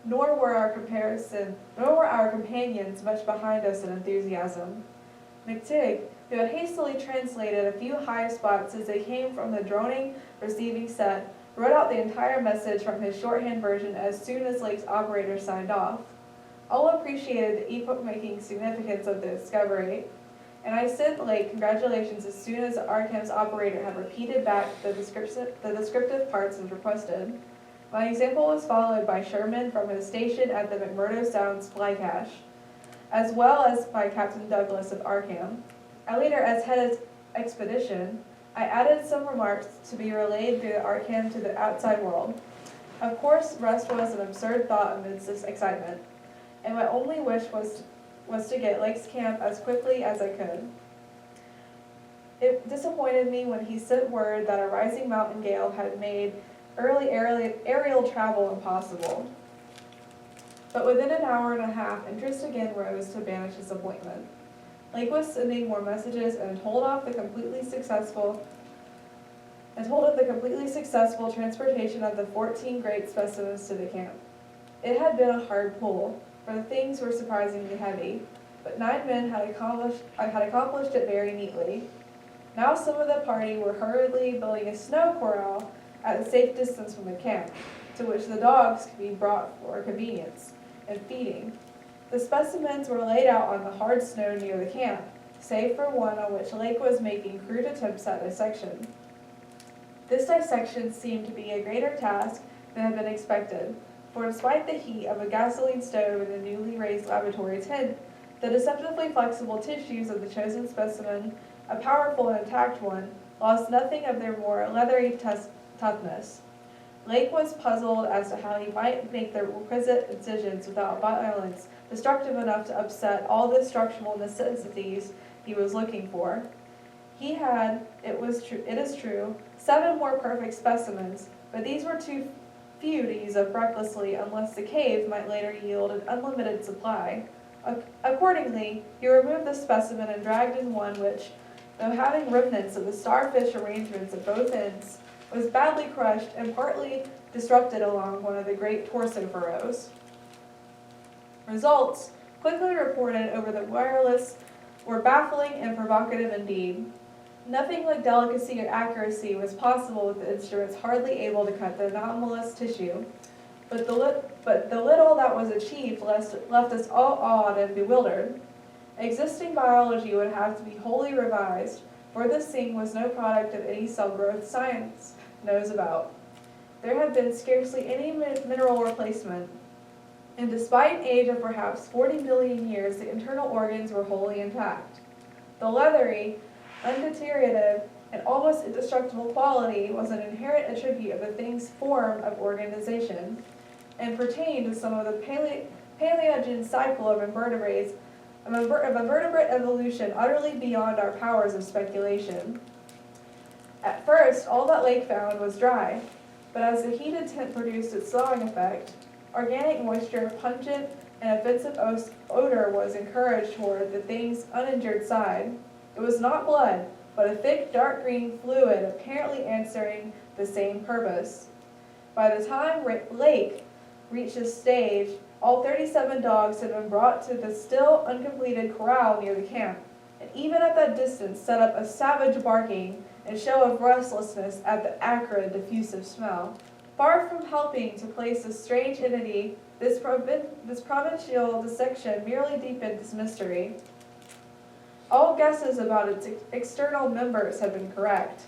nor were our companions much behind us in enthusiasm. McTigg, who had hastily translated a few high spots as they came from the droning receiving set, wrote out the entire message from his shorthand version as soon as Lake's operator signed off. All appreciated the epoch-making significance of the discovery, and I sent Lake congratulations as soon as Arkham's operator had repeated back the descriptive parts as requested. My example was followed by Sherman from his station at the McMurdo Sound supply cache, as well as by Captain Douglas of Arkham. Later, as head of expedition, I added some remarks to be relayed through Arkham to the outside world. Of course, rest was an absurd thought amidst this excitement, and my only wish was to get Lake's camp as quickly as I could. It disappointed me when he sent word that a rising mountain gale had made early aerial travel impossible. But within an hour and a half, interest again rose to banish disappointment. Lake was sending more messages and told of the completely successful transportation of the 14 great specimens to the camp. It had been a hard pull, for the things were surprisingly heavy, but 9 men had accomplished it very neatly. Now some of the party were hurriedly building a snow corral at a safe distance from the camp, to which the dogs could be brought for convenience and feeding. The specimens were laid out on the hard snow near the camp, save for one on which Lake was making crude attempts at dissection. This dissection seemed to be a greater task than had been expected, for despite the heat of a gasoline stove in the newly raised laboratory tent, the deceptively flexible tissues of the chosen specimen, a powerful and intact one, lost nothing of their more leathery toughness. Lake was puzzled as to how he might make the requisite incisions without violence destructive enough to upset all the structural necessities he was looking for. He had, it is true, 7 more perfect specimens, but these were too few to use up recklessly unless the cave might later yield an unlimited supply. Accordingly, he removed the specimen and dragged in one which, though having remnants of the starfish arrangements at both ends, was badly crushed and partly disrupted along one of the great torso furrows. Results, quickly reported over the wireless, were baffling and provocative indeed. Nothing like delicacy or accuracy was possible with the instruments hardly able to cut the anomalous tissue, but the little that was achieved left us all awed and bewildered. Existing biology would have to be wholly revised, for this thing was no product of any cell growth science knows about. There had been scarcely any mineral replacement, and despite an age of perhaps 40 million years, the internal organs were wholly intact. The leathery, undeteriorative, and almost indestructible quality was an inherent attribute of the thing's form of organization, and pertained to some of the Paleogen cycle of invertebrates, of invertebrate evolution utterly beyond our powers of speculation. At first, all that Lake found was dry, but as the heated tent produced its thawing effect, organic moisture, pungent and offensive odor was encouraged toward the thing's uninjured side. It was not blood, but a thick dark green fluid apparently answering the same purpose. By the time Lake reached this stage, all 37 dogs had been brought to the still uncompleted corral near the camp, and even at that distance set up a savage barking and show of restlessness at the acrid, diffusive smell. Far from helping to place this strange entity, this provincial dissection merely deepened its mystery. All guesses about its external members had been correct,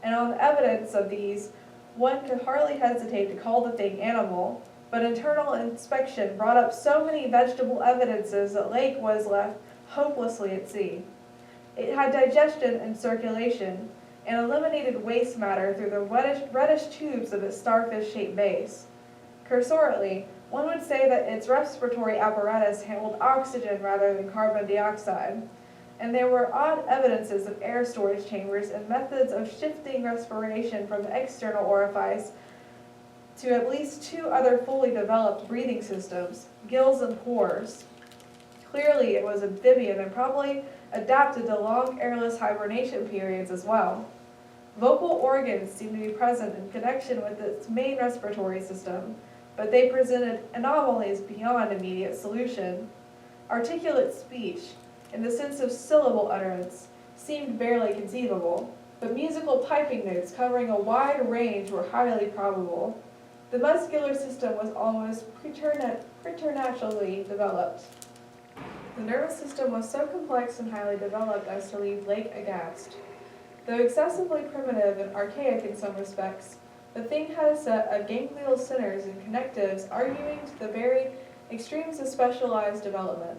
and on the evidence of these, one could hardly hesitate to call the thing animal, but internal inspection brought up so many vegetable evidences that Lake was left hopelessly at sea. It had digestion and circulation, and eliminated waste matter through the reddish tubes of its starfish-shaped base. Cursorily, one would say that its respiratory apparatus handled oxygen rather than carbon dioxide, and there were odd evidences of air storage chambers and methods of shifting respiration from the external orifice to at least 2 other fully developed breathing systems, gills and pores. Clearly it was amphibian and probably adapted to long airless hibernation periods as well. Vocal organs seemed to be present in connection with its main respiratory system, but they presented anomalies beyond immediate solution. Articulate speech, in the sense of syllable utterance, seemed barely conceivable, but musical piping notes covering a wide range were highly probable. The muscular system was almost preternaturally developed. The nervous system was so complex and highly developed as to leave Lake aghast. Though excessively primitive and archaic in some respects, the thing had a set of ganglial centers and connectives arguing to the very extremes of specialized development.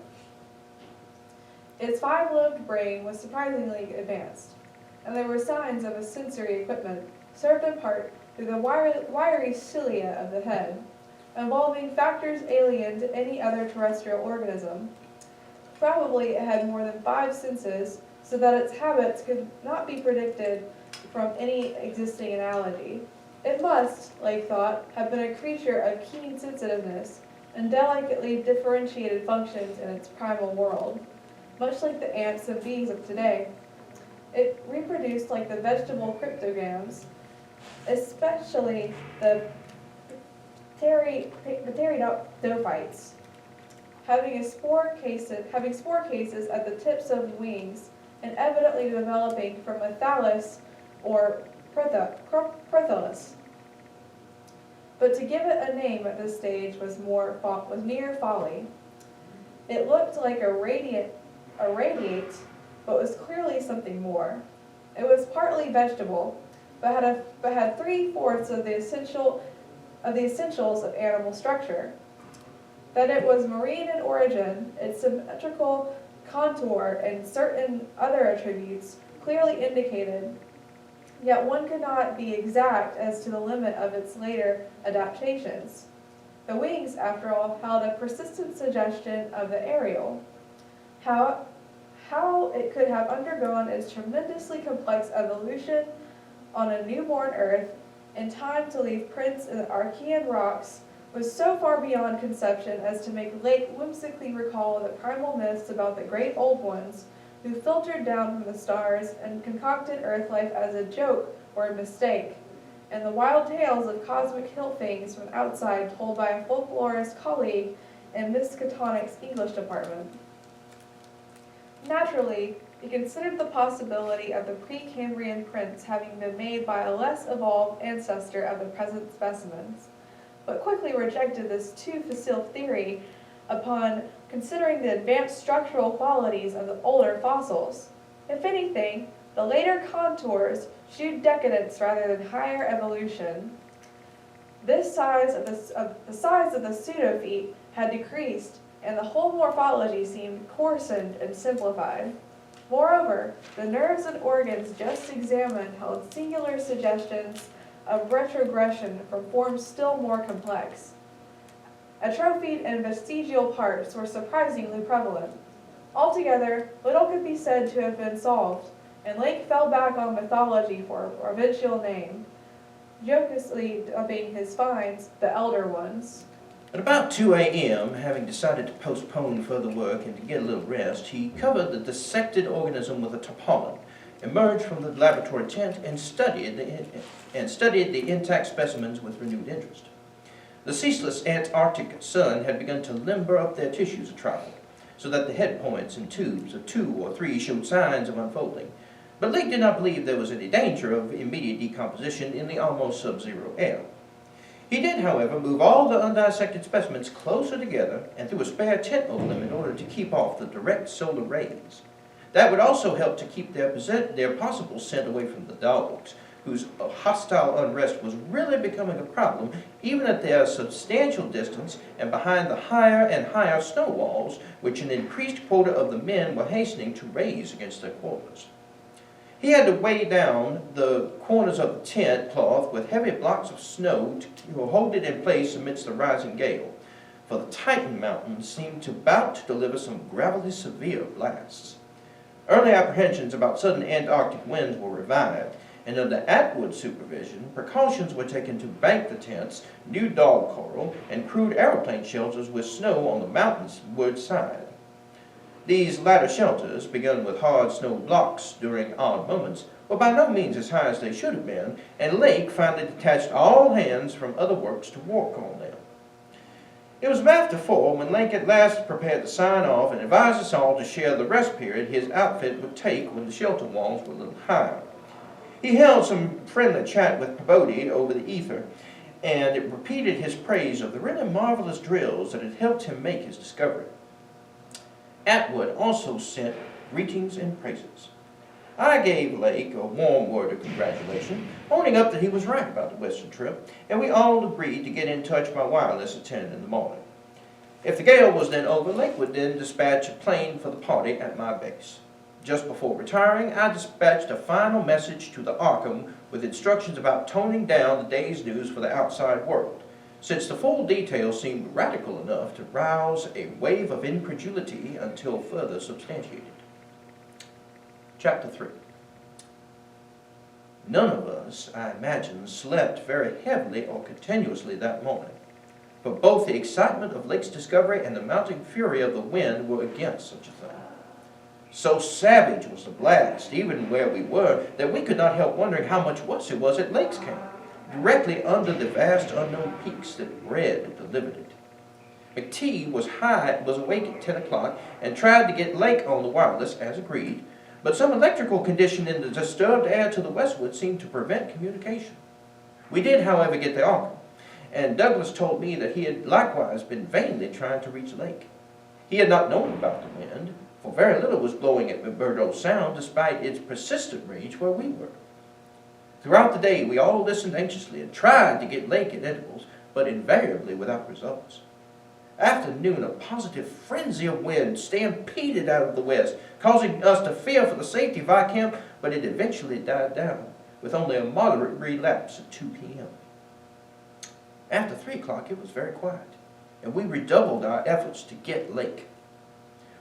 Its 5-lobed brain was surprisingly advanced, and there were signs of a sensory equipment, served in part through the wiry cilia of the head, involving factors alien to any other terrestrial organism. Probably it had more than 5 senses, so that its habits could not be predicted from any existing analogy. It must, Lake thought, have been a creature of keen sensitiveness and delicately differentiated functions in its primal world, much like the ants and bees of today. It reproduced like the vegetable cryptogams, especially the pteridophytes, having spore cases at the tips of the wings and evidently developing from a thallus or prothallus. But to give it a name at this stage was mere folly. It looked like a radiate, but was clearly something more. It was partly vegetable, but had 3/4 of the essentials of animal structure. That it was marine in origin, its symmetrical contour and certain other attributes clearly indicated, yet one could not be exact as to the limit of its later adaptations. The wings, after all, held a persistent suggestion of the aerial. How it could have undergone its tremendously complex evolution on a newborn Earth in time to leave prints in the Archean rocks was so far beyond conception as to make Lake whimsically recall the primal myths about the great old ones who filtered down from the stars and concocted Earth life as a joke or a mistake, and the wild tales of cosmic hill things from outside told by a folklorist colleague in Miskatonic's English department. Naturally, he considered the possibility of the Precambrian prints having been made by a less evolved ancestor of the present specimens, but quickly rejected this too facile theory upon considering the advanced structural qualities of the older fossils. If anything, the later contours shewed decadence rather than higher evolution. The size of the pseudophyte had decreased, and the whole morphology seemed coarsened and simplified. Moreover, the nerves and organs just examined held singular suggestions of retrogression from forms still more complex. Atrophied and vestigial parts were surprisingly prevalent. Altogether, little could be said to have been solved, and Lake fell back on mythology for a provincial name, jocosely dubbing his finds the Elder Ones. At about 2 a.m., having decided to postpone further work and to get a little rest, he covered the dissected organism with a tarpaulin, emerged from the laboratory tent, and studied the intact specimens with renewed interest. The ceaseless Antarctic sun had begun to limber up their tissues a trifle, so that the head points and tubes of 2 or 3 showed signs of unfolding, but Lake did not believe there was any danger of immediate decomposition in the almost sub-zero air. He did, however, move all the undissected specimens closer together and threw a spare tent over them in order to keep off the direct solar rays. That would also help to keep their possible scent away from the dogs, whose hostile unrest was really becoming a problem, even at their substantial distance and behind the higher and higher snow walls, which an increased quota of the men were hastening to raise against their quarters. He had to weigh down the corners of the tent cloth with heavy blocks of snow to hold it in place amidst the rising gale, for the Titan Mountains seemed about to deliver some gravelly severe blasts. Early apprehensions about sudden Antarctic winds were revived, and under Atwood's supervision, precautions were taken to bank the tents, new dog coral, and crude aeroplane shelters with snow on the mountain's wood side. These latter shelters, begun with hard snow blocks during odd moments, were by no means as high as they should have been, and Lake finally detached all hands from other works to work on them. It was after 4 when Lake at last prepared to sign off and advised us all to share the rest period his outfit would take when the shelter walls were a little higher. He held some friendly chat with Peabody over the ether, and it repeated his praise of the really marvelous drills that had helped him make his discovery. Atwood also sent greetings and praises. I gave Lake a warm word of congratulation, owning up that he was right about the western trip, and we all agreed to get in touch by wireless at 10 in the morning. If the gale was then over, Lake would then dispatch a plane for the party at my base. Just before retiring, I dispatched a final message to the Arkham with instructions about toning down the day's news for the outside world, since the full details seemed radical enough to rouse a wave of incredulity until further substantiated. Chapter 3. None of us, I imagine, slept very heavily or continuously that morning, for both the excitement of Lake's discovery and the mounting fury of the wind were against such a thing. So savage was the blast, even where we were, that we could not help wondering how much worse it was at Lake's camp, directly under the vast unknown peaks that bred and delivered it. McTee was awake at 10 o'clock and tried to get Lake on the wireless as agreed, but some electrical condition in the disturbed air to the westward seemed to prevent communication. We did, however, get the Arkham, and Douglas told me that he had likewise been vainly trying to reach Lake. He had not known about the wind, for very little was blowing at McMurdo Sound despite its persistent rage where we were. Throughout the day, we all listened anxiously and tried to get Lake at intervals, but invariably without results. After noon, a positive frenzy of wind stampeded out of the west, causing us to fear for the safety of our camp, but it eventually died down, with only a moderate relapse at 2 p.m. After 3 o'clock, it was very quiet, and we redoubled our efforts to get Lake.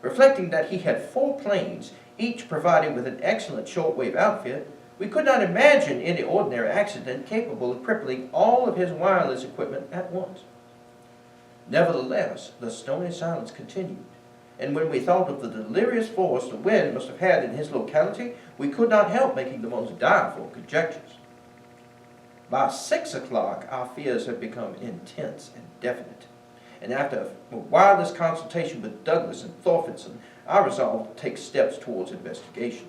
Reflecting that he had 4 planes, each provided with an excellent shortwave outfit, we could not imagine any ordinary accident capable of crippling all of his wireless equipment at once. Nevertheless, the stony silence continued, and when we thought of the delirious force the wind must have had in his locality, we could not help making the most direful conjectures. By 6 o'clock, our fears had become intense and definite, and after a wireless consultation with Douglas and Thorfinn, I resolved to take steps towards investigation.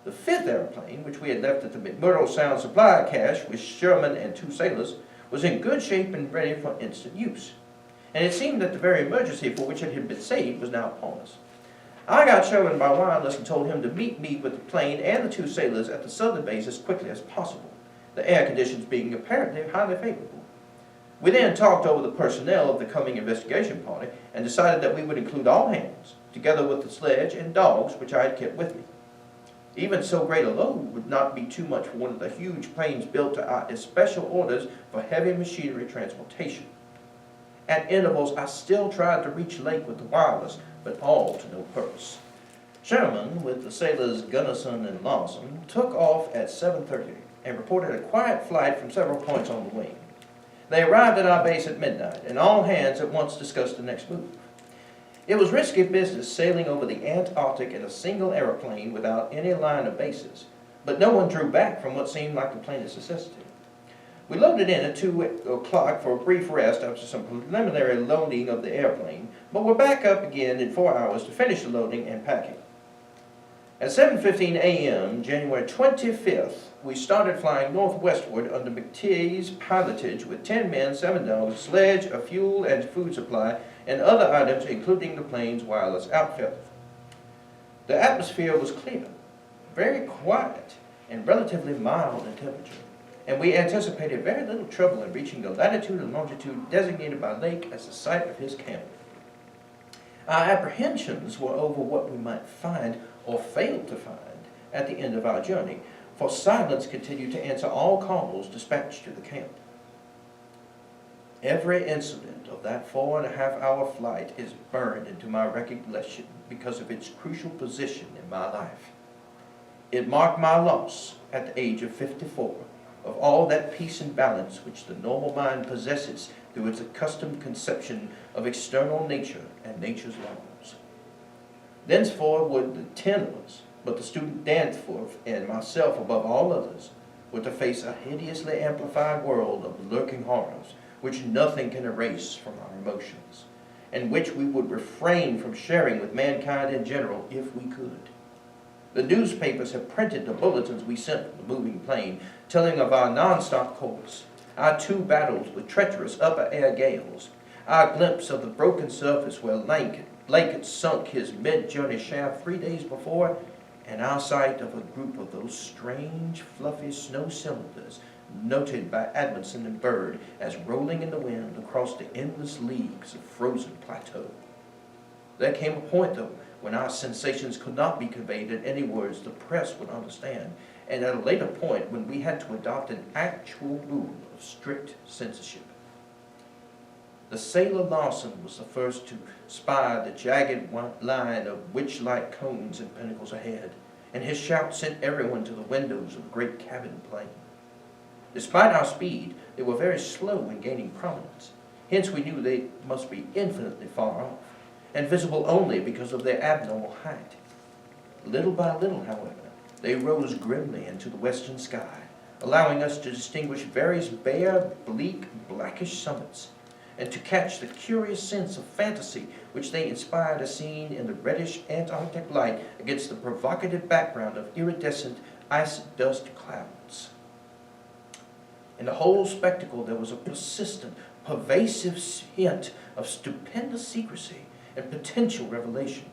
The 5th airplane, which we had left at the McMurdo Sound supply cache with Sherman and 2 sailors, was in good shape and ready for instant use, and it seemed that the very emergency for which it had been saved was now upon us. I got Sherman by wireless and told him to meet me with the plane and the 2 sailors at the southern base as quickly as possible, the air conditions being apparently highly favorable. We then talked over the personnel of the coming investigation party and decided that we would include all hands, together with the sledge and dogs which I had kept with me. Even so great a load would not be too much for one of the huge planes built to our special orders for heavy machinery transportation. At intervals, I still tried to reach Lake with the wireless, but all to no purpose. Sherman, with the sailors Gunnison and Lawson, took off at 7:30 and reported a quiet flight from several points on the wing. They arrived at our base at midnight, and all hands at once discussed the next move. It was risky business sailing over the Antarctic in a single aeroplane without any line of bases, but no one drew back from what seemed like the plainest necessity. We loaded in at 2 o'clock for a brief rest after some preliminary loading of the airplane, but were back up again in 4 hours to finish the loading and packing. At 7:15 a.m., January 25th, we started flying northwestward under McTee's pilotage with 10 men, 7 dogs, a sledge, a fuel and food supply, and other items including the plane's wireless outfit. The atmosphere was clear, very quiet, and relatively mild in temperature, and we anticipated very little trouble in reaching the latitude and longitude designated by Lake as the site of his camp. Our apprehensions were over what we might find or fail to find at the end of our journey, for silence continued to answer all calls dispatched to the camp. Every incident of that 4.5-hour flight is burned into my recollection because of its crucial position in my life. It marked my loss at the age of 54 of all that peace and balance which the normal mind possesses through its accustomed conception of external nature and nature's laws. Thenceforth were the 10 of us, but the student Danforth and myself above all others, were to face a hideously amplified world of lurking horrors, which nothing can erase from our emotions, and which we would refrain from sharing with mankind in general if we could. The newspapers have printed the bulletins we sent from the moving plane, telling of our non-stop course, our 2 battles with treacherous upper air gales, our glimpse of the broken surface where Blake had sunk his mid-journey shaft 3 days before, and our sight of a group of those strange, fluffy snow cylinders noted by Edmondson and Bird as rolling in the wind across the endless leagues of frozen plateau. There came a point, though, when our sensations could not be conveyed in any words the press would understand, and at a later point when we had to adopt an actual rule of strict censorship. The sailor Lawson was the first to spy the jagged line of witch-like cones and pinnacles ahead, and his shout sent everyone to the windows of the great cabin plane. Despite our speed, they were very slow in gaining prominence. Hence we knew they must be infinitely far off, and visible only because of their abnormal height. Little by little, however, they rose grimly into the western sky, allowing us to distinguish various bare, bleak, blackish summits, and to catch the curious sense of fantasy which they inspired as seen in the reddish Antarctic light against the provocative background of iridescent ice dust clouds. In the whole spectacle there was a persistent, pervasive hint of stupendous secrecy and potential revelation,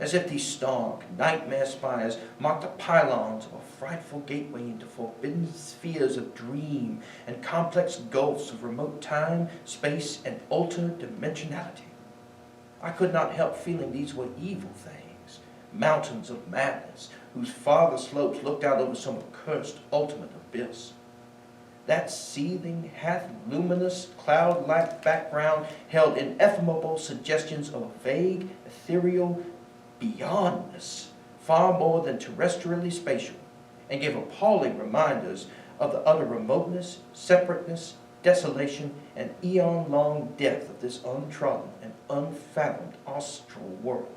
as if these stark, nightmare spires marked the pylons of a frightful gateway into forbidden spheres of dream and complex gulfs of remote time, space, and ultra-dimensionality. I could not help feeling these were evil things, mountains of madness, whose farther slopes looked out over some accursed ultimate abyss. That seething, half-luminous, cloud-like background held ineffable suggestions of a vague, ethereal beyondness, far more than terrestrially spatial, and gave appalling reminders of the utter remoteness, separateness, desolation, and eon-long death of this untrodden and unfathomed astral world.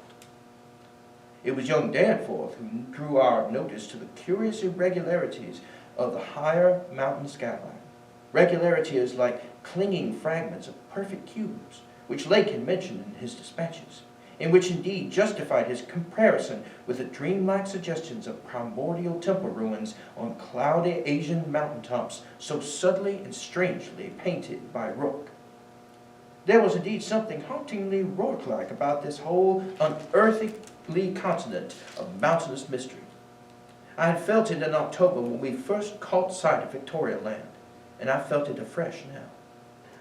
It was young Danforth who drew our notice to the curious irregularities of the higher mountain skyline. Regularities like clinging fragments of perfect cubes, which Lake had mentioned in his dispatches, and which indeed justified his comparison with the dreamlike suggestions of primordial temple ruins on cloudy Asian mountaintops so subtly and strangely painted by Rourke. There was indeed something hauntingly Rourke-like about this whole unearthly continent of mountainous mystery. I had felt it in October when we first caught sight of Victoria Land, and I felt it afresh now.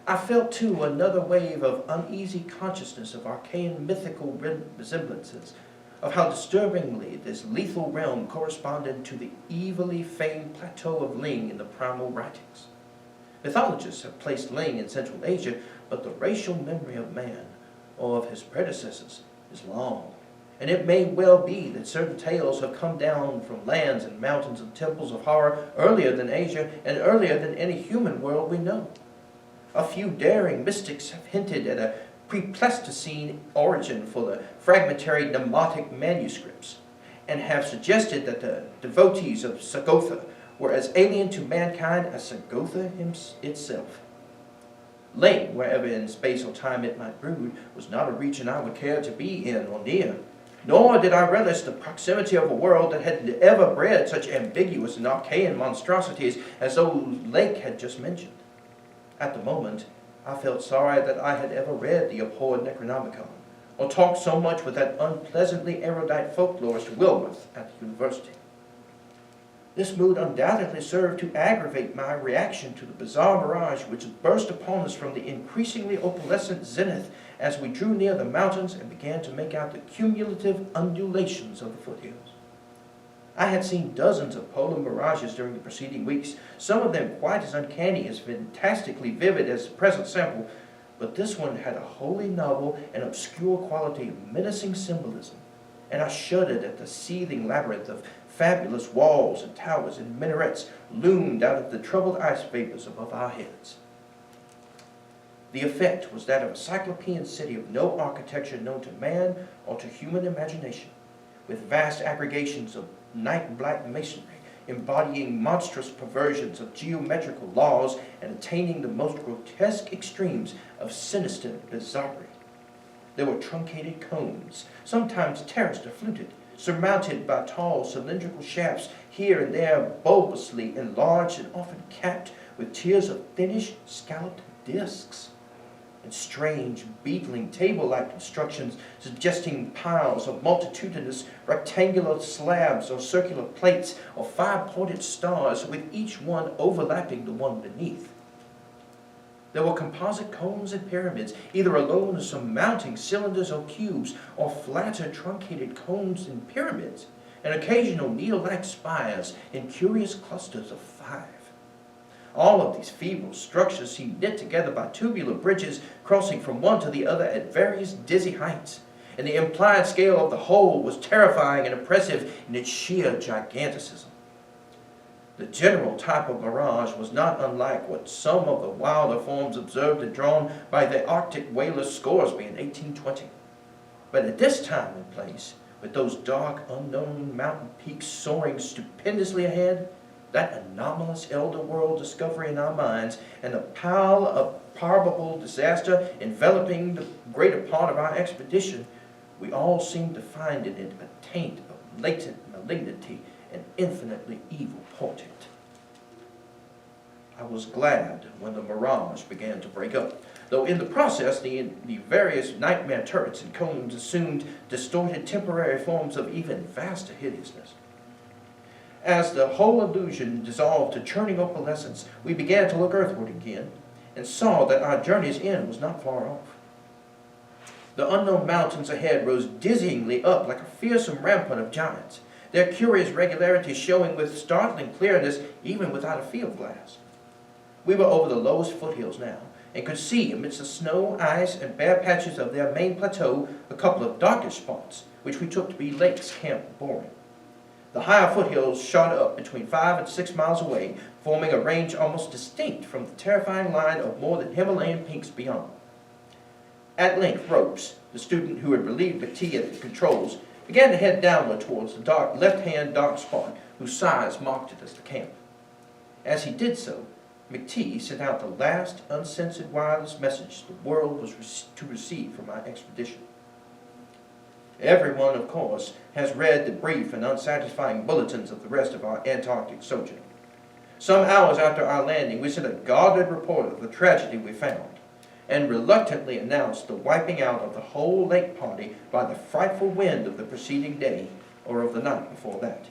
I felt, too, another wave of uneasy consciousness of arcane mythical resemblances, of how disturbingly this lethal realm corresponded to the evilly famed plateau of Ling in the primal writings. Mythologists have placed Ling in Central Asia, but the racial memory of man, or of his predecessors, is long. And it may well be that certain tales have come down from lands and mountains and temples of horror earlier than Asia and earlier than any human world we know. A few daring mystics have hinted at a pre-Pleistocene origin for the fragmentary Demotic manuscripts, and have suggested that the devotees of Sagotha were as alien to mankind as Sagotha itself. Ling, wherever in space or time it might brood, was not a region I would care to be in or near. Nor did I relish the proximity of a world that had ever bred such ambiguous and archaic monstrosities as those Lake had just mentioned. At the moment, I felt sorry that I had ever read the abhorred Necronomicon, or talk so much with that unpleasantly erudite folklorist Wilworth at the university. This mood undoubtedly served to aggravate my reaction to the bizarre mirage which burst upon us from the increasingly opalescent zenith as we drew near the mountains and began to make out the cumulative undulations of the foothills. I had seen dozens of polar mirages during the preceding weeks, some of them quite as uncanny, as fantastically vivid as the present sample, but this one had a wholly novel and obscure quality of menacing symbolism, and I shuddered at the seething labyrinth of fabulous walls and towers and minarets loomed out of the troubled ice vapors above our heads. The effect was that of a cyclopean city of no architecture known to man or to human imagination, with vast aggregations of night-black masonry, embodying monstrous perversions of geometrical laws and attaining the most grotesque extremes of sinister bizarrerie. There were truncated cones, sometimes terraced or fluted, surmounted by tall cylindrical shafts, here and there bulbously enlarged and often capped with tiers of thinnish scalloped discs, and strange, beetling table-like constructions suggesting piles of multitudinous rectangular slabs or circular plates or five-pointed stars, with each one overlapping the one beneath. There were composite cones and pyramids, either alone or surmounting cylinders or cubes, or flatter truncated cones and pyramids, and occasional needle-like spires in curious clusters of 5. All of these feeble structures seemed knit together by tubular bridges crossing from one to the other at various dizzy heights, and the implied scale of the whole was terrifying and oppressive in its sheer giganticism. The general type of mirage was not unlike what some of the wilder forms observed and drawn by the Arctic whaler Scoresby in 1820. But at this time and place, with those dark, unknown mountain peaks soaring stupendously ahead, that anomalous elder world discovery in our minds, and the pall of probable disaster enveloping the greater part of our expedition, we all seemed to find in it a taint of latent malignity and infinitely evil portent. I was glad when the mirage began to break up, though in the process the various nightmare turrets and cones assumed distorted temporary forms of even vaster hideousness. As the whole illusion dissolved to churning opalescence, we began to look earthward again, and saw that our journey's end was not far off. The unknown mountains ahead rose dizzyingly up like a fearsome rampart of giants, their curious regularity showing with startling clearness even without a field glass. We were over the lowest foothills now, and could see amidst the snow, ice, and bare patches of their main plateau a couple of darkish spots, which we took to be lakes Camp Boring. The higher foothills shot up between 5 and 6 miles away, forming a range almost distinct from the terrifying line of more than Himalayan peaks beyond. At length, Ropes, the student who had relieved McTee at the controls, began to head downward towards the dark left-hand dark spot whose size marked it as the camp. As he did so, McTee sent out the last uncensored wireless message the world was to receive from our expedition. Everyone, of course, has read the brief and unsatisfying bulletins of the rest of our Antarctic sojourn. Some hours after our landing, we sent a guarded report of the tragedy we found, and reluctantly announced the wiping out of the whole lake party by the frightful wind of the preceding day, or of the night before that.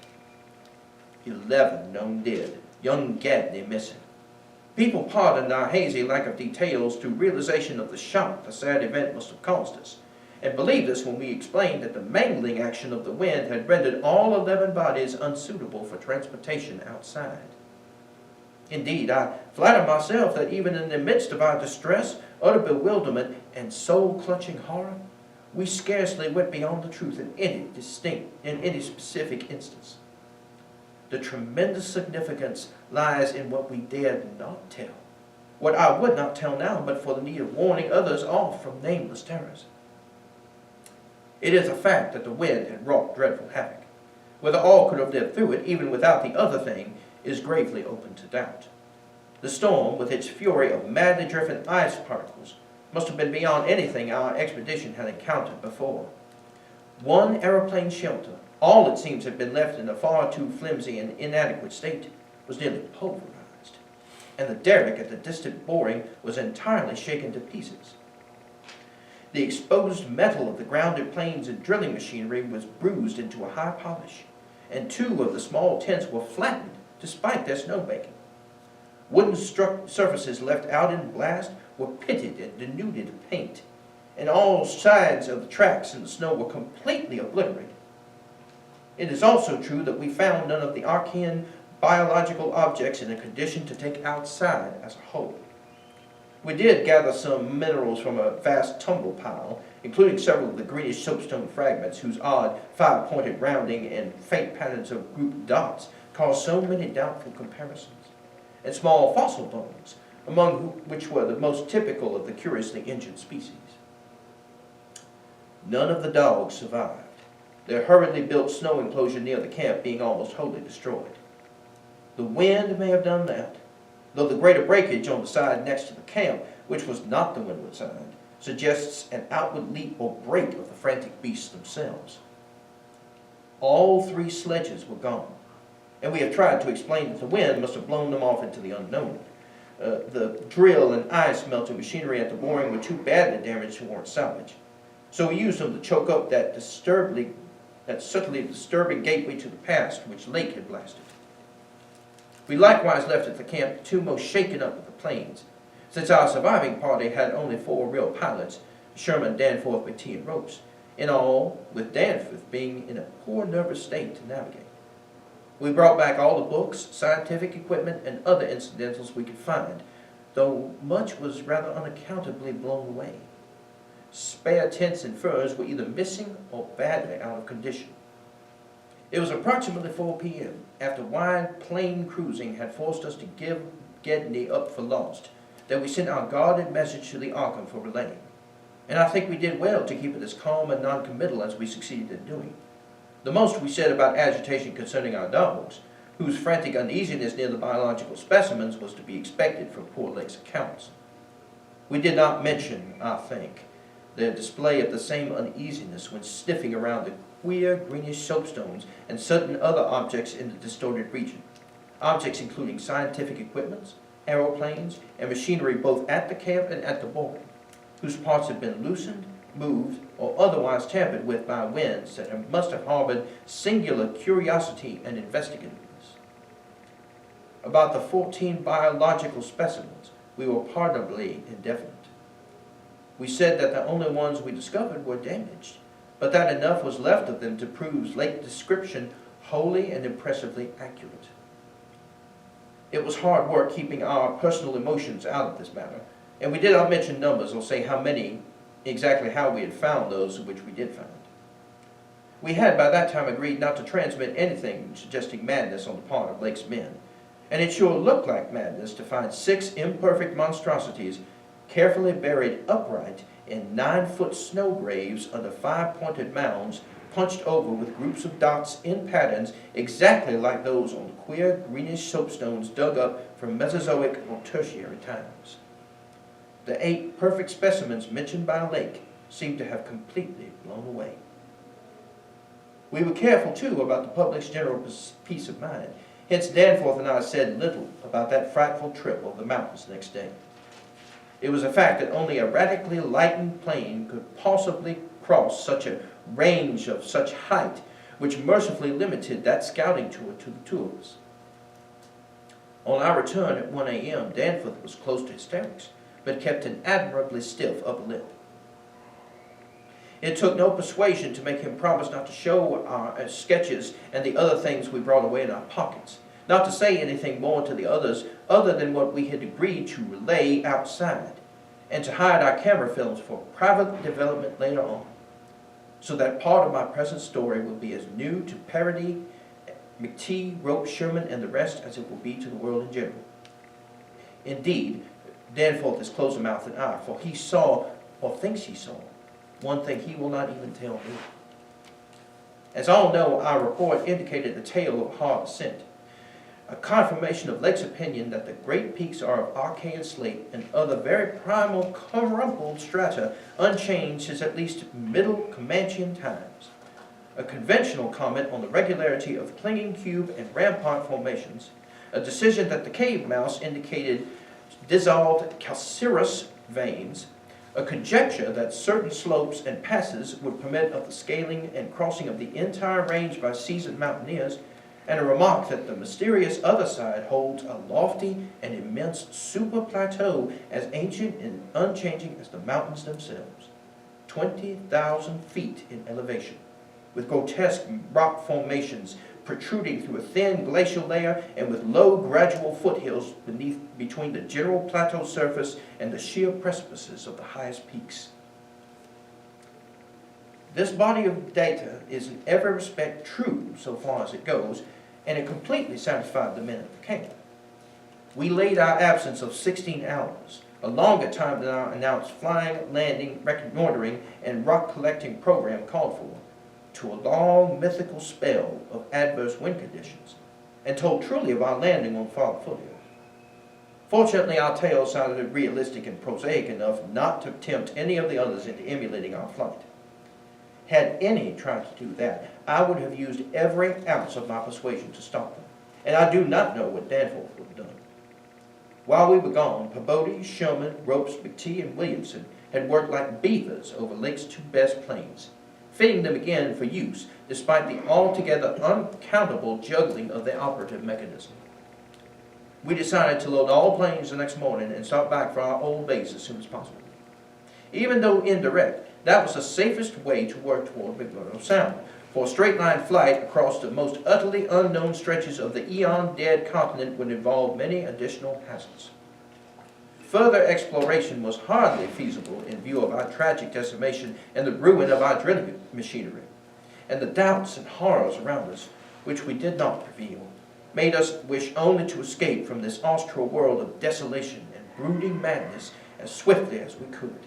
11 known dead, young Gadney missing. People pardoned our hazy lack of details to realization of the shock the sad event must have caused us, and believed us when we explained that the mangling action of the wind had rendered all 11 bodies unsuitable for transportation outside. Indeed, I flatter myself that even in the midst of our distress, utter bewilderment, and soul-clutching horror, we scarcely went beyond the truth in any specific instance. The tremendous significance lies in what we dared not tell, what I would not tell now but for the need of warning others off from nameless terrors. It is a fact that the wind had wrought dreadful havoc. Whether all could have lived through it, even without the other thing, is gravely open to doubt. The storm, with its fury of madly driven ice particles, must have been beyond anything our expedition had encountered before. One aeroplane shelter, all it seems had been left in a far too flimsy and inadequate state, was nearly pulverized, and the derrick at the distant Boring was entirely shaken to pieces. The exposed metal of the grounded planes and drilling machinery was bruised into a high polish, and 2 of the small tents were flattened despite their snowbanking. Wooden surfaces left out in blast were pitted and denuded of paint, and all sides of the tracks in the snow were completely obliterated. It is also true that we found none of the arcane biological objects in a condition to take outside as a whole. We did gather some minerals from a vast tumble pile, including several of the greenish soapstone fragments whose odd 5-pointed rounding and faint patterns of grouped dots caused so many doubtful comparisons, and small fossil bones, among which were the most typical of the curiously injured species. None of the dogs survived, their hurriedly built snow enclosure near the camp being almost wholly destroyed. The wind may have done that, though the greater breakage on the side next to the camp, which was not the windward side, suggests an outward leap or break of the frantic beasts themselves. All 3 sledges were gone, and we have tried to explain that the wind must have blown them off into the unknown. The drill and ice melting machinery at the mooring were too badly damaged to warrant salvage, so we used them to choke up that subtly disturbing gateway to the past which Lake had blasted. We likewise left at the camp the 2 most shaken up of the planes, since our surviving party had only 4 real pilots, Sherman, Danforth, McTee, and Ropes, in all, with Danforth being in a poor nervous state to navigate. We brought back all the books, scientific equipment, and other incidentals we could find, though much was rather unaccountably blown away. Spare tents and furs were either missing or badly out of condition. It was approximately 4 p.m., after wide plain cruising had forced us to give Gedney up for lost, that we sent our guarded message to the Arkham for relaying. And I think we did well to keep it as calm and non-committal as we succeeded in doing. The most we said about agitation concerning our dogs, whose frantic uneasiness near the biological specimens was to be expected from poor Lake's accounts. We did not mention, I think, their display of the same uneasiness when sniffing around the queer greenish soapstones and certain other objects in the distorted region. Objects including scientific equipments, aeroplanes, and machinery both at the camp and at the mooring, whose parts had been loosened, moved, or otherwise tampered with by winds that must have harbored singular curiosity and investigativeness. About the 14 biological specimens, we were pardonably indefinite. We said that the only ones we discovered were damaged, but that enough was left of them to prove Lake's description wholly and impressively accurate. It was hard work keeping our personal emotions out of this matter, and we did not mention numbers or say exactly how we had found those which we did find. We had by that time agreed not to transmit anything suggesting madness on the part of Lake's men, and it sure looked like madness to find 6 imperfect monstrosities carefully buried upright in 9-foot snow graves under 5-pointed mounds punched over with groups of dots in patterns exactly like those on the queer greenish soapstones dug up from Mesozoic or Tertiary times. The 8 perfect specimens mentioned by Lake seemed to have completely blown away. We were careful, too, about the public's general peace of mind. Hence, Danforth and I said little about that frightful trip over the mountains next day. It was a fact that only a radically lightened plane could possibly cross such a range of such height, which mercifully limited that scouting tour to the 2 of us. On our return at 1 a.m., Danforth was close to hysterics, but kept an admirably stiff upper lip. It took no persuasion to make him promise not to show our sketches and the other things we brought away in our pockets, not to say anything more to the others other than what we had agreed to relay outside, and to hide our camera films for private development later on, so that part of my present story will be as new to Parody, McTee, Rope, Sherman, and the rest as it will be to the world in general. Indeed, Danforth is closer mouthed than I, for he saw, or thinks he saw, one thing he will not even tell me. As all know, our report indicated a tale of hard ascent, a confirmation of Lake's opinion that the great peaks are of Archean slate and other very primal crumpled strata unchanged since at least middle Comanchean times. A conventional comment on the regularity of the clinging cube and rampart formations, a decision that the cave mouse indicated dissolved calcareous veins, a conjecture that certain slopes and passes would permit of the scaling and crossing of the entire range by seasoned mountaineers, and a remark that the mysterious other side holds a lofty and immense super plateau as ancient and unchanging as the mountains themselves, 20,000 feet in elevation, with grotesque rock formations protruding through a thin glacial layer and with low gradual foothills between the general plateau surface and the sheer precipices of the highest peaks. This body of data is in every respect true so far as it goes, and it completely satisfied the men at the camp. We laid our absence of 16 hours, a longer time than our announced flying, landing, reconnoitering, and rock collecting program called for, to a long mythical spell of adverse wind conditions, and told truly of our landing on far foothills. Fortunately, our tale sounded realistic and prosaic enough not to tempt any of the others into emulating our flight. Had any tried to do that, I would have used every ounce of my persuasion to stop them, and I do not know what Danforth would have done. While we were gone, Peabody, Sherman, Ropes, McTee, and Williamson had worked like beavers over Lake's two best planes, fitting them again for use, despite the altogether uncountable juggling of the operative mechanism. We decided to load all planes the next morning and start back for our old base as soon as possible. Even though indirect, that was the safest way to work toward McMurdo Sound, for a straight-line flight across the most utterly unknown stretches of the eon-dead continent would involve many additional hazards. Further exploration was hardly feasible in view of our tragic decimation and the ruin of our drilling machinery, and the doubts and horrors around us, which we did not reveal, made us wish only to escape from this austral world of desolation and brooding madness as swiftly as we could.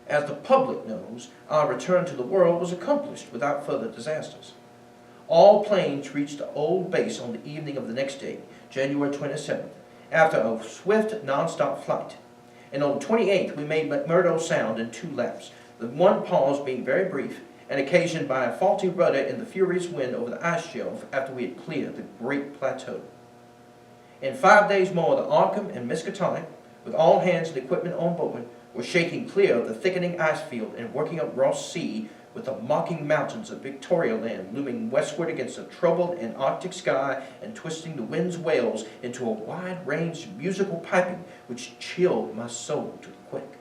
As the public knows, our return to the world was accomplished without further disasters. All planes reached the old base on the evening of the next day, January 27th, after a swift, non-stop flight. And on the 28th, we made McMurdo Sound in 2 laps, the one pause being very brief and occasioned by a faulty rudder in the furious wind over the ice shelf after we had cleared the great plateau. In 5 days more, the Arkham and Miskatonic, with all hands and equipment on board, were shaking clear of the thickening ice field and working up Ross Sea with the mocking mountains of Victoria Land looming westward against a troubled Antarctic sky and twisting the wind's wails into a wide-ranged musical piping which chilled my soul to the quick.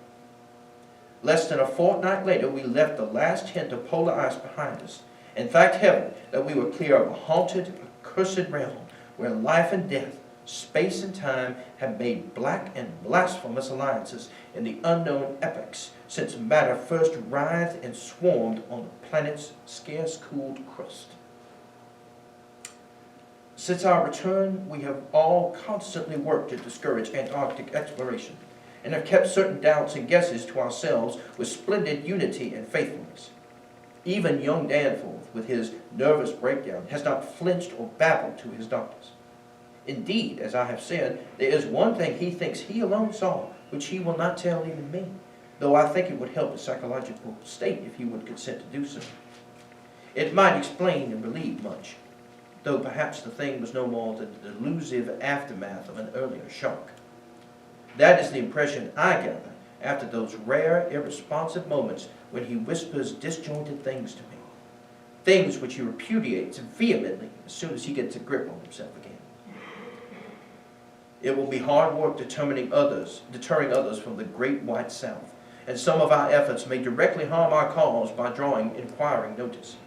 Less than a fortnight later, we left the last hint of polar ice behind us, and thanked heaven that we were clear of a haunted, accursed realm where life and death, space and time have made black and blasphemous alliances in the unknown epochs since matter first writhed and swarmed on the planet's scarce-cooled crust. Since our return, we have all constantly worked to discourage Antarctic exploration, and have kept certain doubts and guesses to ourselves with splendid unity and faithfulness. Even young Danforth, with his nervous breakdown, has not flinched or babbled to his doctors. Indeed, as I have said, there is one thing he thinks he alone saw, which he will not tell even me, though I think it would help his psychological state if he would consent to do so. It might explain and relieve much, though perhaps the thing was no more than the delusive aftermath of an earlier shock. That is the impression I gather after those rare, irresponsive moments when he whispers disjointed things to me, things which he repudiates vehemently as soon as he gets a grip on himself again. It will be hard work deterring others from the great white South, and some of our efforts may directly harm our cause by drawing inquiring notice.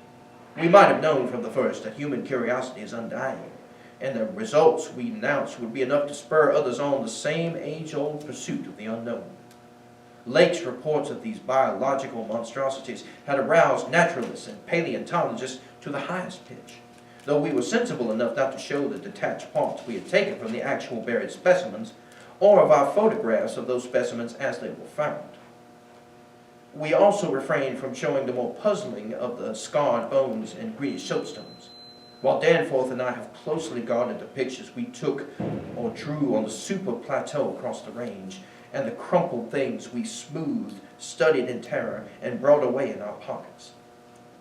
We might have known from the first that human curiosity is undying, and the results we announced would be enough to spur others on the same age-old pursuit of the unknown. Lake's reports of these biological monstrosities had aroused naturalists and paleontologists to the highest pitch, though we were sensible enough not to show the detached parts we had taken from the actual buried specimens, or of our photographs of those specimens as they were found. We also refrained from showing the more puzzling of the scarred bones and greenish soapstones, while Danforth and I have closely guarded the pictures we took or drew on the super plateau across the range, and the crumpled things we smoothed, studied in terror, and brought away in our pockets.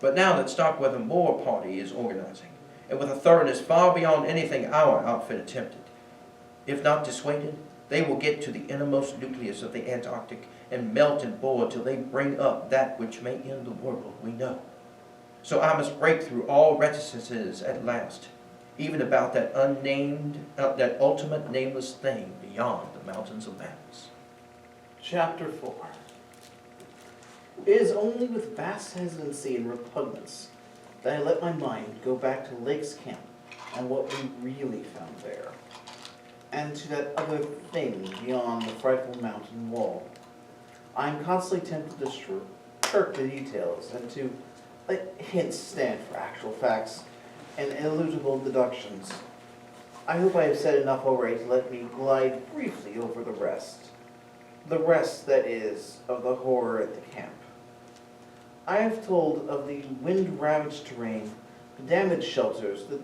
But now that Starkweather Moore party is organizing, and with a thoroughness far beyond anything our outfit attempted, if not dissuaded, They will get to the innermost nucleus of the Antarctic and melt and boil till they bring up that which may end the world we know. So I must break through all reticences at last, even about that that ultimate nameless thing beyond the mountains of madness. Chapter 4. It is only with vast hesitancy and repugnance that I let my mind go back to Lake's camp and what we really found there, and to that other thing beyond the frightful mountain wall. I am constantly tempted to shirk the details and to let hints stand for actual facts and ineludible deductions. I hope I have said enough already to let me glide briefly over the rest. The rest, that is, of the horror at the camp. I have told of the wind-ravaged terrain, the damaged shelters, the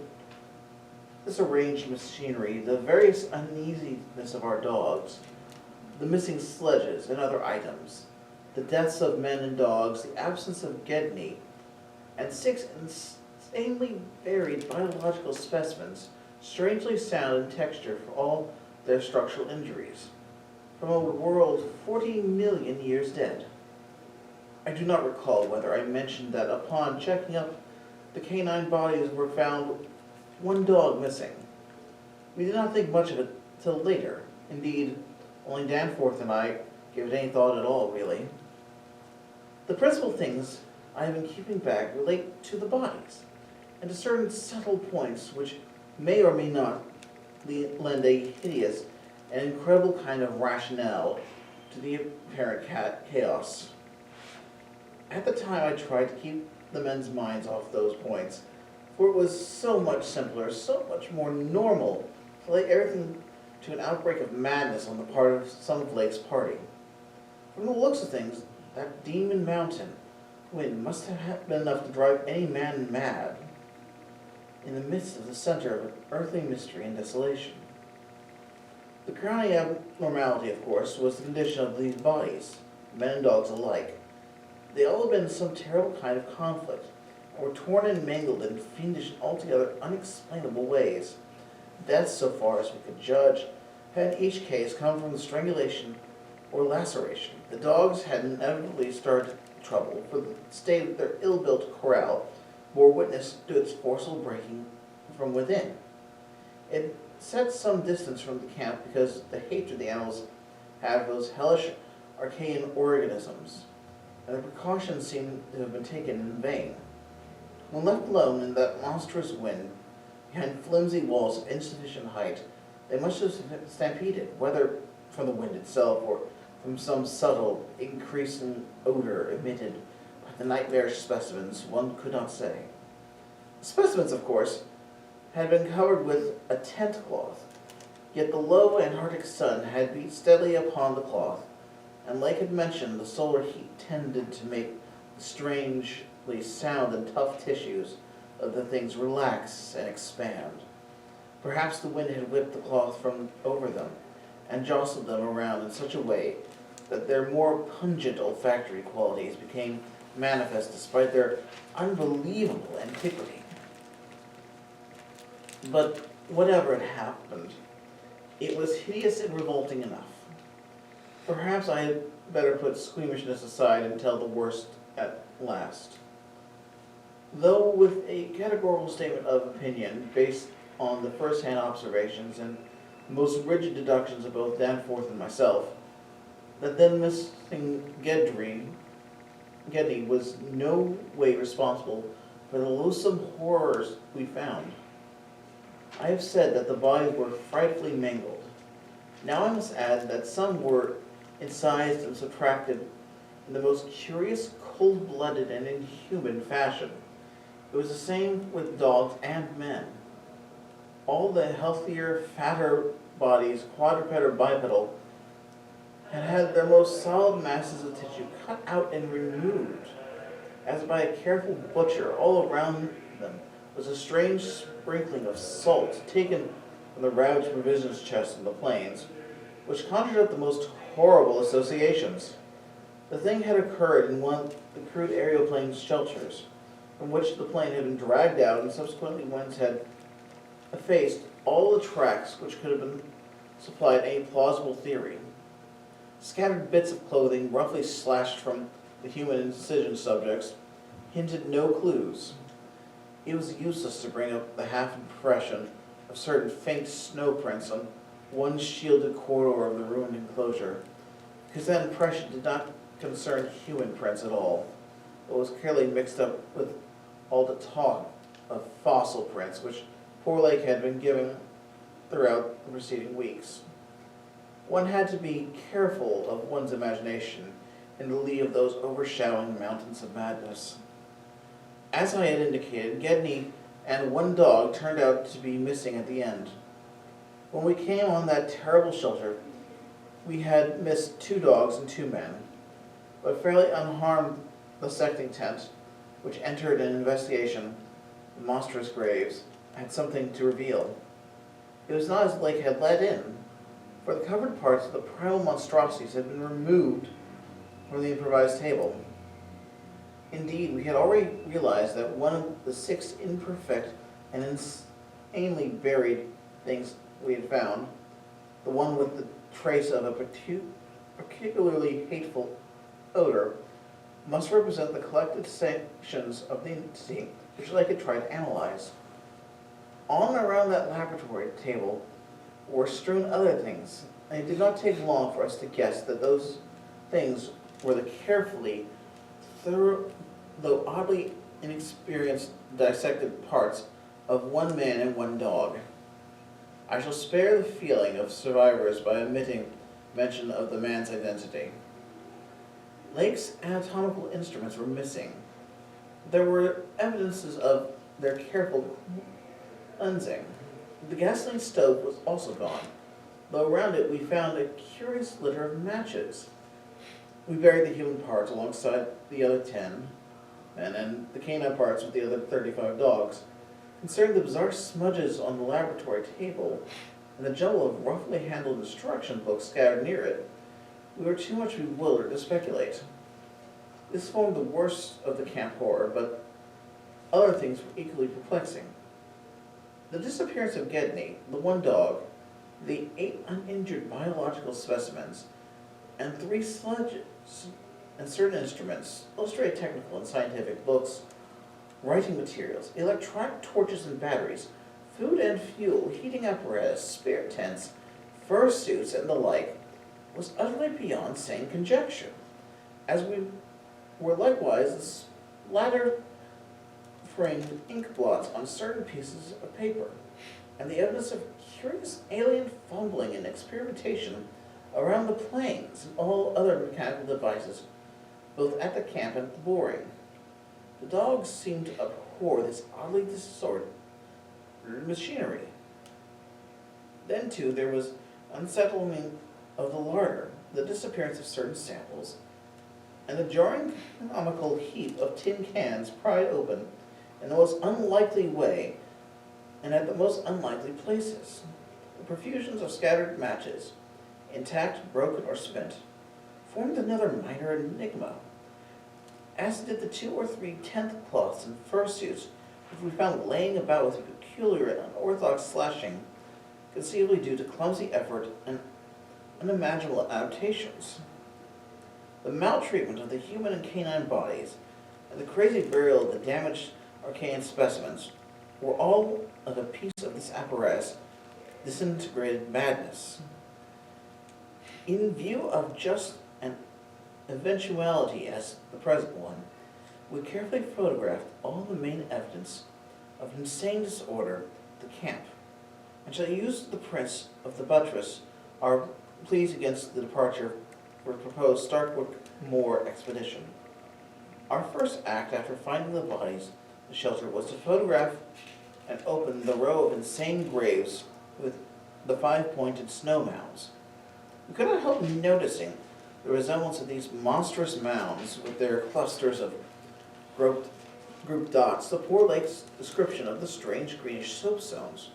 disarranged machinery, the various uneasiness of our dogs, the missing sledges and other items, the deaths of men and dogs, the absence of Gedney, and 6 insanely varied biological specimens, strangely sound in texture for all their structural injuries, from a world 40 million years dead. I do not recall whether I mentioned that upon checking up, the canine bodies were found 1 dog missing. We did not think much of it till later. Indeed, only Danforth and I gave it any thought at all, really. The principal things I have been keeping back relate to the bodies, and to certain subtle points which may or may not lend a hideous and incredible kind of rationale to the apparent chaos. At the time I tried to keep the men's minds off those points, for it was so much simpler, so much more normal to lay everything to an outbreak of madness on the part of some of Lake's party. From the looks of things, that demon mountain wind must have been enough to drive any man mad in the midst of the center of an earthly mystery and desolation. The crowning abnormality, of course, was the condition of these bodies, men and dogs alike. They all had been in some terrible kind of conflict, and were torn and mangled in fiendish and altogether unexplainable ways. Death, so far as we could judge, had in each case come from the strangulation or laceration. The dogs had inevitably started trouble, for the state of their ill-built corral bore witness to its forcible breaking from within. It set some distance from the camp because the hatred the animals had for those hellish archaean organisms, and the precautions seemed to have been taken in vain. When left alone in that monstrous wind, behind flimsy walls of insufficient height, they must have stampeded, whether from the wind itself or from some subtle, increasing odor emitted by the nightmarish specimens, one could not say. The specimens, of course, had been covered with a tent cloth, yet the low Antarctic sun had beat steadily upon the cloth, and Lake had mentioned the solar heat tended to make the strangely sound and tough tissues of the things relax and expand. Perhaps the wind had whipped the cloth from over them and jostled them around in such a way that their more pungent olfactory qualities became manifest despite their unbelievable antiquity. But whatever had happened, it was hideous and revolting enough. Perhaps I had better put squeamishness aside and tell the worst at last. Though with a categorical statement of opinion based on the first-hand observations and most rigid deductions of both Danforth and myself, that then missing Gedney was no way responsible for the loathsome horrors we found. I have said that the bodies were frightfully mangled. Now I must add that some were incised and subtracted in the most curious, cold-blooded, and inhuman fashion. It was the same with dogs and men. All the healthier, fatter bodies, quadruped or bipedal, had had their most solid masses of tissue cut out and removed, as by a careful butcher. All around them was a strange sprinkling of salt taken from the ravaged provisions chest in the plains, which conjured up the most horrible associations. The thing had occurred in one of the crude aeroplane shelters, from which the plane had been dragged out, and subsequently winds had effaced all the tracks which could have been supplied any plausible theory. Scattered bits of clothing, roughly slashed from the human incision subjects, hinted no clues. It was useless to bring up the half-impression of certain faint snow prints on one shielded corridor of the ruined enclosure, because that impression did not concern human prints at all, but was clearly mixed up with all the talk of fossil prints which poor Lake had been giving throughout the preceding weeks. One had to be careful of one's imagination in the lee of those overshadowing mountains of madness. As I had indicated, Gedney and one dog turned out to be missing at the end. When we came on that terrible shelter, we had missed 2 dogs and 2 men, but fairly unharmed the secting tent, which entered an investigation of monstrous graves, had something to reveal. It was not as Lake had let in, for the covered parts of the primal monstrosities had been removed from the improvised table. Indeed, we had already realized that one of the 6 imperfect and insanely buried things we had found, the one with the trace of a particularly hateful odor, must represent the collected sections of the entity which Lake had tried to analyze. On and around that laboratory table were strewn other things, and it did not take long for us to guess that those things were the carefully, thorough, though oddly inexperienced dissected parts of 1 man and 1 dog. I shall spare the feeling of survivors by omitting mention of the man's identity. Lake's anatomical instruments were missing. There were evidences of their careful cleansing. The gasoline stove was also gone, though around it we found a curious litter of matches. We buried the human parts alongside the other 10 men and the canine parts with the other 35 dogs. Concerning the bizarre smudges on the laboratory table and the jumble of roughly handled instruction books scattered near it, we were too much bewildered to speculate. This formed the worst of the camp horror, but other things were equally perplexing. The disappearance of Gedney, the 1 dog, the 8 uninjured biological specimens, and 3 sledges and certain instruments, illustrated technical and scientific books, writing materials, electronic torches and batteries, food and fuel, heating apparatus, spare tents, fur suits, and the like, was utterly beyond sane conjecture, as we were likewise splatter-framed ink blots on certain pieces of paper, and the evidence of curious alien fumbling and experimentation around the planes and all other mechanical devices, both at the camp and at the boring. The dogs seemed to abhor this oddly disordered machinery. Then, too, there was unsettlement of the larder, the disappearance of certain samples, and the jarring canonical heap of tin cans pried open in the most unlikely way and at the most unlikely places. The profusions of scattered matches, intact, broken, or spent, formed another minor enigma, as did the 2 or 3 tent cloths and fursuits which we found laying about with a peculiar and unorthodox slashing, conceivably due to clumsy effort and unimaginable adaptations. The maltreatment of the human and canine bodies, and the crazy burial of the damaged archaean specimens, were all of a piece of this apparatus disintegrated madness. In view of just an eventuality as the present one, we carefully photographed all the main evidence of insane disorder at the camp, and shall use the prints of the buttress, our pleas against the departure for a proposed Starkwood Moor expedition. Our first act after finding the bodies in the shelter was to photograph and open the row of insane graves with the 5-pointed snow mounds. We could not help noticing the resemblance of these monstrous mounds with their clusters of grouped dots, the poor Lake's description of the strange greenish soapstones.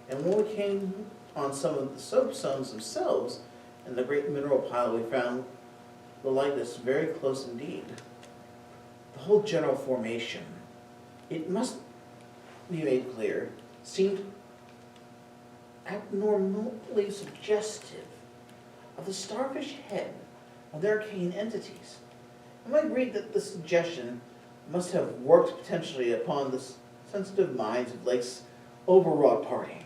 And when we came on some of the soapstones themselves in the great mineral pile, we found the likeness very close indeed. The whole general formation, it must be made clear, seemed abnormally suggestive of the starfish head of their arcane entities. Am I agreed that the suggestion must have worked potentially upon the sensitive minds of Lake's overwrought party?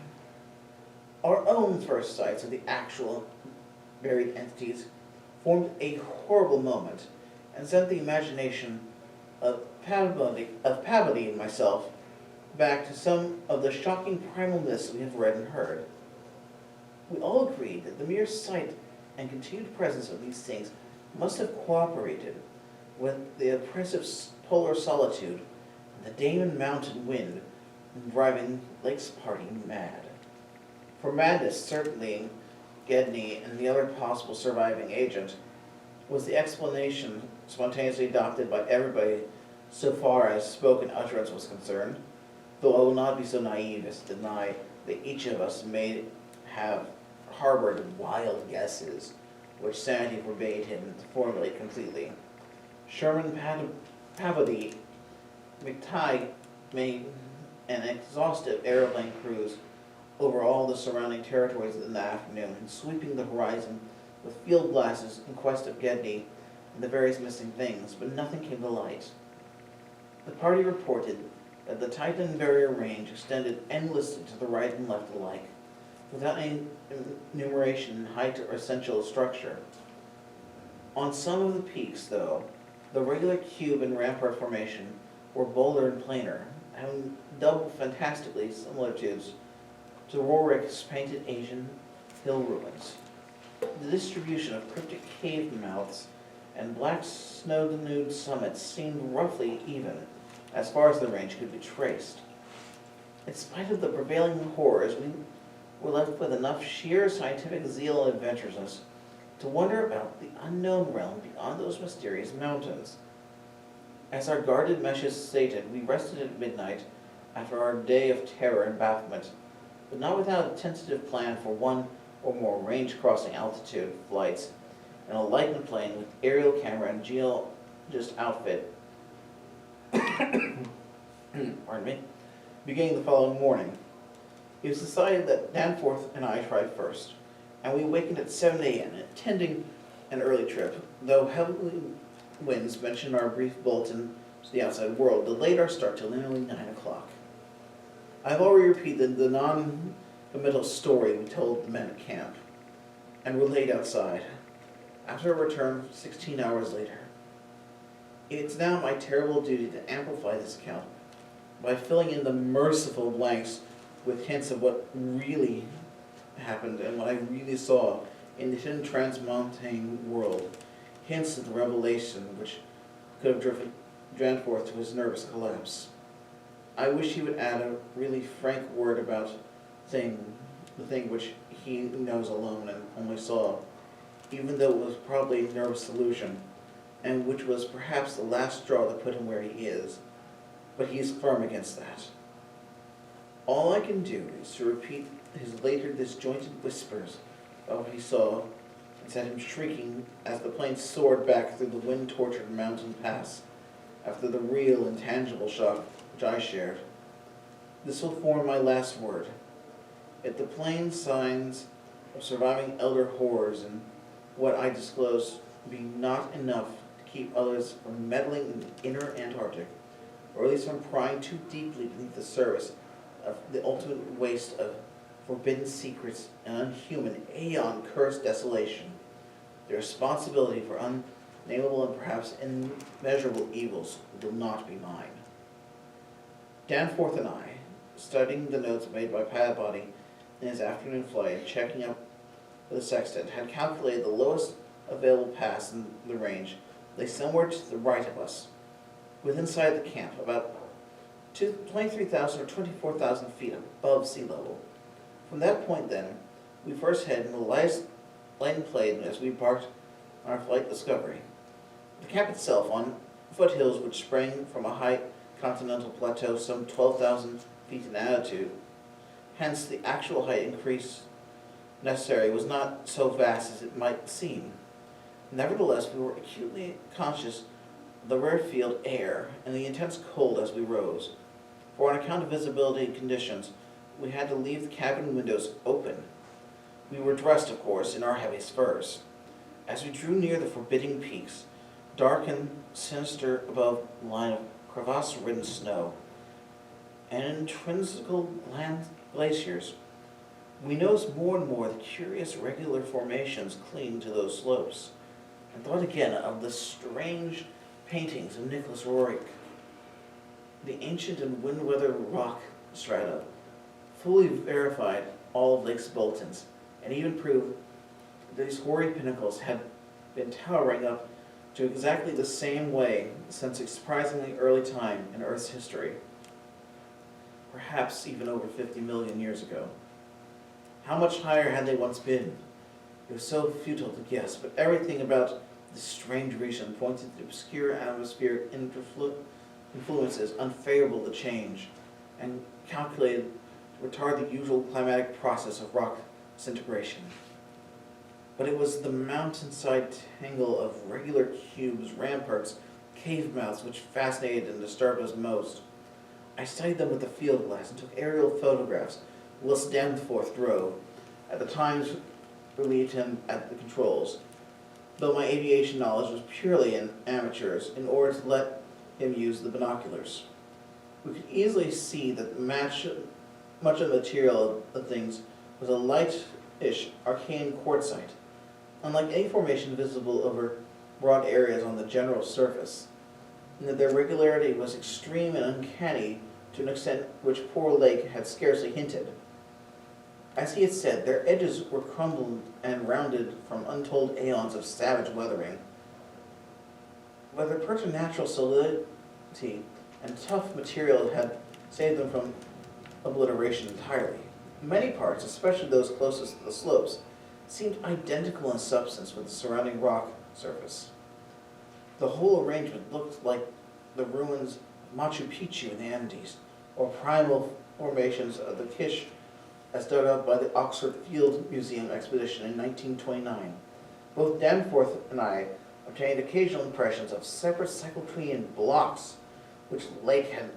Our own first sights of the actual buried entities formed a horrible moment and sent the imagination of Pavody and myself back to some of the shocking primal myths we have read and heard. We all agreed that the mere sight and continued presence of these things must have cooperated with the oppressive polar solitude and the Damon mountain wind driving Lake's party mad. For madness, certainly, Gedney and the other possible surviving agent was the explanation spontaneously adopted by everybody so far as spoken utterance was concerned, though I will not be so naive as to deny that each of us may have harbored wild guesses which sanity forbade him to formulate completely. Sherman Pavody McTighe made an exhaustive aeroplane cruise over all the surrounding territories in the afternoon, sweeping the horizon with field glasses in quest of Gedney and the various missing things, but nothing came to light. The party reported that the Titan barrier range extended endlessly to the right and left alike, without any enumeration in height or essential structure. On some of the peaks, though, the regular cube and rampart formation were bolder and plainer, having double fantastically similitudes to Rorik's painted Asian hill ruins. The distribution of cryptic cave mouths and black snow-denuded summits seemed roughly even, as far as the range could be traced. In spite of the prevailing horrors, we were left with enough sheer scientific zeal and adventurousness to wonder about the unknown realm beyond those mysterious mountains. As our guarded meshes stated, we rested at midnight after our day of terror and bafflement, but not without a tentative plan for one or more range-crossing altitude flights and a lightened plane with aerial camera and geologist outfit, pardon me, beginning the following morning. It was decided that Danforth and I tried first, and we awakened at 7 a.m. intending an early trip, though heavy winds mentioned in our brief bulletin to the outside world delayed our start till nearly 9 o'clock. I've already repeated the non-committal story we told the men at camp, and were laid outside. After a return 16 hours later, it's now my terrible duty to amplify this account by filling in the merciful blanks with hints of what really happened and what I really saw in the hidden transmontane world, hints of the revelation which could have driven Danforth to his nervous collapse. I wish he would add a really frank word about the thing which he knows alone and only saw, even though it was probably a nervous delusion, and which was perhaps the last straw that put him where he is, but he is firm against that. All I can do is to repeat his later disjointed whispers of what he saw, and set him shrieking as the plane soared back through the wind-tortured mountain pass after the real, intangible shock which I shared. This will form my last word. If the plain signs of surviving elder horrors and what I disclose be not enough to keep others from meddling in the inner Antarctic, or at least from prying too deeply beneath the surface of the ultimate waste of forbidden secrets and unhuman, aeon-cursed desolation, the responsibility for unnameable and perhaps immeasurable evils will not be mine. Danforth and I, studying the notes made by Pavody in his afternoon flight and checking up with the sextant, had calculated the lowest available pass in the range lay somewhere to the right of us, within sight of the camp, about 23,000 or 24,000 feet above sea level. From that point then, we first headed in the lightened plane as we embarked on our flight discovery. The camp itself, on foothills which sprang from a high continental plateau some 12,000 feet in altitude, hence the actual height increase necessary was not so vast as it might seem. Nevertheless, we were acutely conscious of the rarefied air and the intense cold as we rose, for on account of visibility conditions, we had to leave the cabin windows open. We were dressed, of course, in our heaviest furs. As we drew near the forbidding peaks, dark and sinister above the line of crevasse-ridden snow and intrinsical glaciers, we noticed more and more the curious regular formations clinging to those slopes, and thought again of the strange paintings of Nicholas Roerich. The ancient and wind-weathered rock strata fully verified all of Lake Bolton's, and even proved that these hoary pinnacles had been towering up to exactly the same way since a surprisingly early time in Earth's history, perhaps even over 50 million years ago. How much higher had they once been? It was so futile to guess, but everything about this strange region pointed to obscure atmospheric influences unfavorable to change, and calculated to retard the usual climatic process of rock disintegration. But it was the mountainside tangle of regular cubes, ramparts, cave mouths which fascinated and disturbed us most. I studied them with the field glass and took aerial photographs whilst Danforth drove, at the times relieved him at the controls, though my aviation knowledge was purely in amateurs, in order to let him use the binoculars. We could easily see that much of the material of things was a light-ish arcane quartzite, unlike any formation visible over broad areas on the general surface, and that their regularity was extreme and uncanny to an extent which poor Lake had scarcely hinted. As he had said, their edges were crumbled and rounded from untold aeons of savage weathering, but their preternatural solidity and tough material had saved them from obliteration entirely. Many parts, especially those closest to the slopes, seemed identical in substance with the surrounding rock surface. The whole arrangement looked like the ruins of Machu Picchu in the Andes, or primal formations of the Kish as dug up by the Oxford Field Museum expedition in 1929. Both Danforth and I obtained occasional impressions of separate cyclopean blocks, which Lake had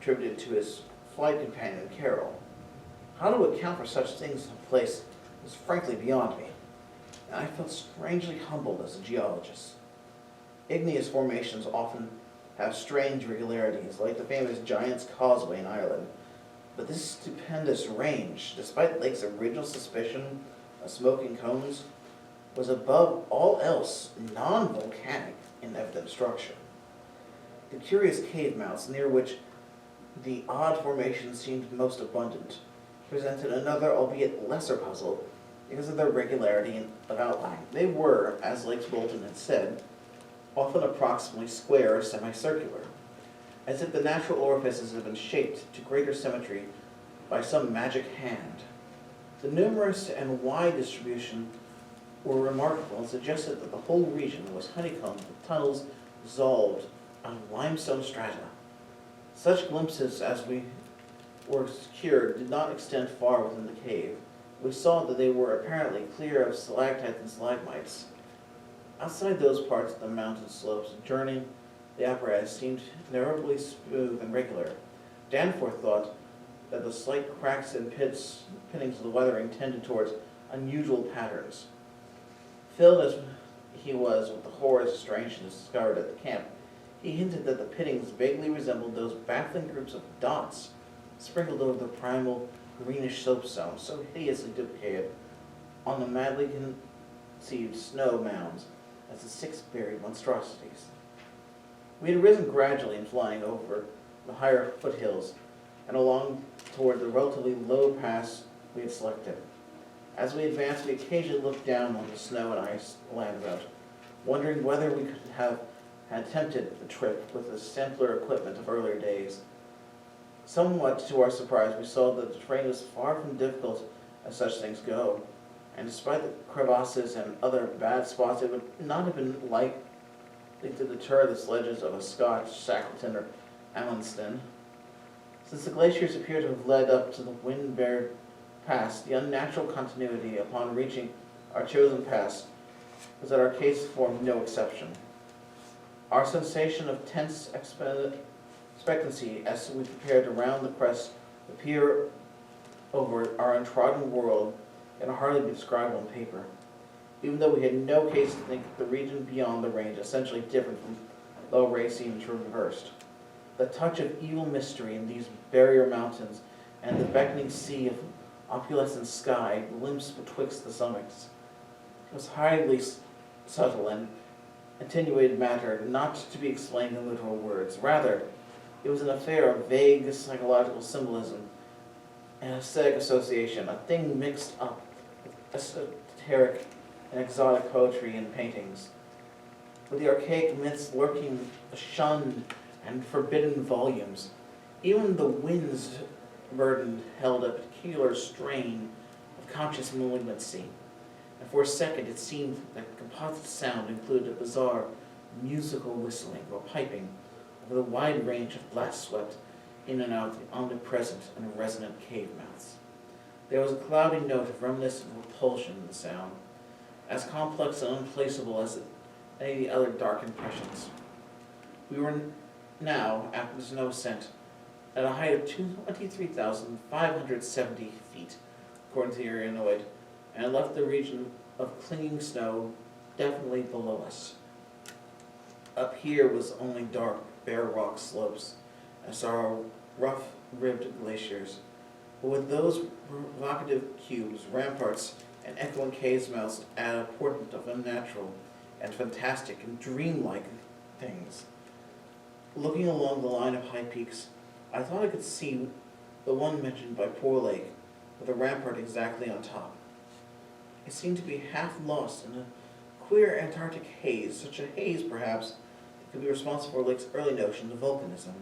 attributed to his flight companion, Carroll. How to account for such things in place was frankly beyond me, and I felt strangely humbled as a geologist. Igneous formations often have strange regularities, like the famous Giant's Causeway in Ireland, but this stupendous range, despite Lake's original suspicion of smoking cones, was above all else non-volcanic in evident structure. The curious cave mouths near which the odd formation seemed most abundant presented another, albeit lesser puzzle because of their regularity of outline. They were, as Lake Bolton had said, often approximately square or semicircular, as if the natural orifices had been shaped to greater symmetry by some magic hand. The numerous and wide distribution were remarkable and suggested that the whole region was honeycombed with tunnels dissolved on limestone strata. Such glimpses as we were secured did not extend far within the cave. We saw that they were apparently clear of stalactites and stalagmites. Outside those parts of the mountain slopes, journeying the apparatus seemed invariably smooth and regular. Danforth thought that the slight cracks and pinnings of the weathering tended towards unusual patterns. Filled as he was with the horrors of strangeness discovered at the camp, he hinted that the pinnings vaguely resembled those baffling groups of dots sprinkled over the primal greenish soapstone, so hideously duplicated on the madly conceived snow mounds as the six buried monstrosities. We had risen gradually in flying over the higher foothills and along toward the relatively low pass we had selected. As we advanced, we occasionally looked down on the snow and ice land about, wondering whether we could have attempted the trip with the simpler equipment of earlier days. Somewhat to our surprise, we saw that the terrain was far from difficult as such things go, and despite the crevasses and other bad spots, it would not have been likely to deter the sledges of a Scotch, Shackleton, or Amundsen. Since the glaciers appear to have led up to the wind-bared pass, the unnatural continuity upon reaching our chosen pass was that our case formed no exception. Our sensation of tense expectancy as we prepared to round the crest appear over our untrodden world can hardly be described on paper. Even though we had no case to think the region beyond the range essentially different from low racine traversed. The touch of evil mystery in these barrier mountains and the beckoning sea of opulescent sky glimpsed betwixt the summits was highly subtle and attenuated matter, not to be explained in literal words. Rather, it was an affair of vague psychological symbolism and aesthetic association, a thing mixed up with esoteric and exotic poetry and paintings, with the archaic myths lurking shunned and forbidden volumes. Even the winds burdened held a peculiar strain of conscious malignancy, and for a second it seemed that the composite sound included a bizarre musical whistling or piping over the wide range of blast swept in and out the omnipresent and resonant cave mouths. There was a cloudy note of reminiscent repulsion in the sound, as complex and unplaceable as any of the other dark impressions. We were now, after the snow ascent, at a height of 23,570 feet, according to the Aerinoid, and left the region of clinging snow definitely below us. Up here was only dark, bare rock slopes, and saw rough-ribbed glaciers, but with those provocative cubes, ramparts, and echoing caves mouths add a portent of unnatural and fantastic and dreamlike things. Looking along the line of high peaks, I thought I could see the one mentioned by Poor Lake, with a rampart exactly on top. It seemed to be half lost in a queer Antarctic haze, such a haze, perhaps, that could be responsible for Lake's early notion of volcanism.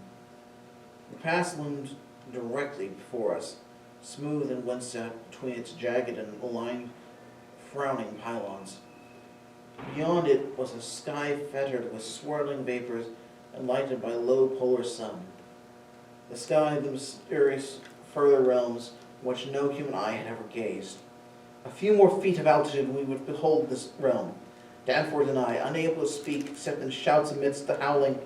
The pass loomed directly before us, smooth and wind-swept between its jagged and aligned, frowning pylons. Beyond it was a sky fettered with swirling vapors and lighted by a low polar sun. The sky, the mysterious further realms in which no human eye had ever gazed. A few more feet of altitude and we would behold this realm, Danforth and I, unable to speak except in shouts amidst the howling,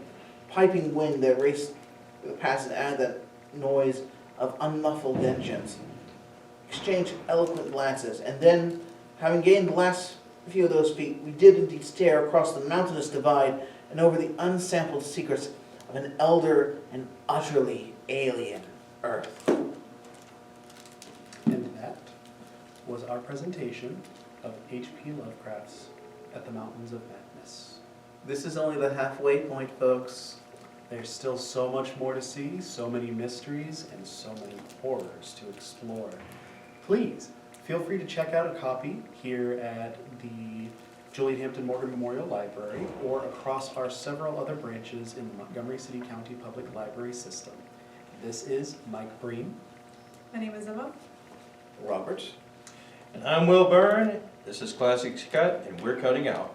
piping wind that raced through the pass and added that noise of unmuffled engines, exchanged eloquent glances, and then, having gained the last few of those feet, we did indeed stare across the mountainous divide and over the unsampled secrets of an elder and utterly alien Earth. And that was our presentation of H.P. Lovecraft's At the Mountains of Madness. This is only the halfway point, folks. There's still so much more to see, so many mysteries, and so many horrors to explore. Please, feel free to check out a copy here at the Julian Hampton Morgan Memorial Library or across our several other branches in the Montgomery City County Public Library System. This is Mike Breen. My name is Emma. Robert. And I'm Will Byrne. This is Classics Cut, and we're cutting out.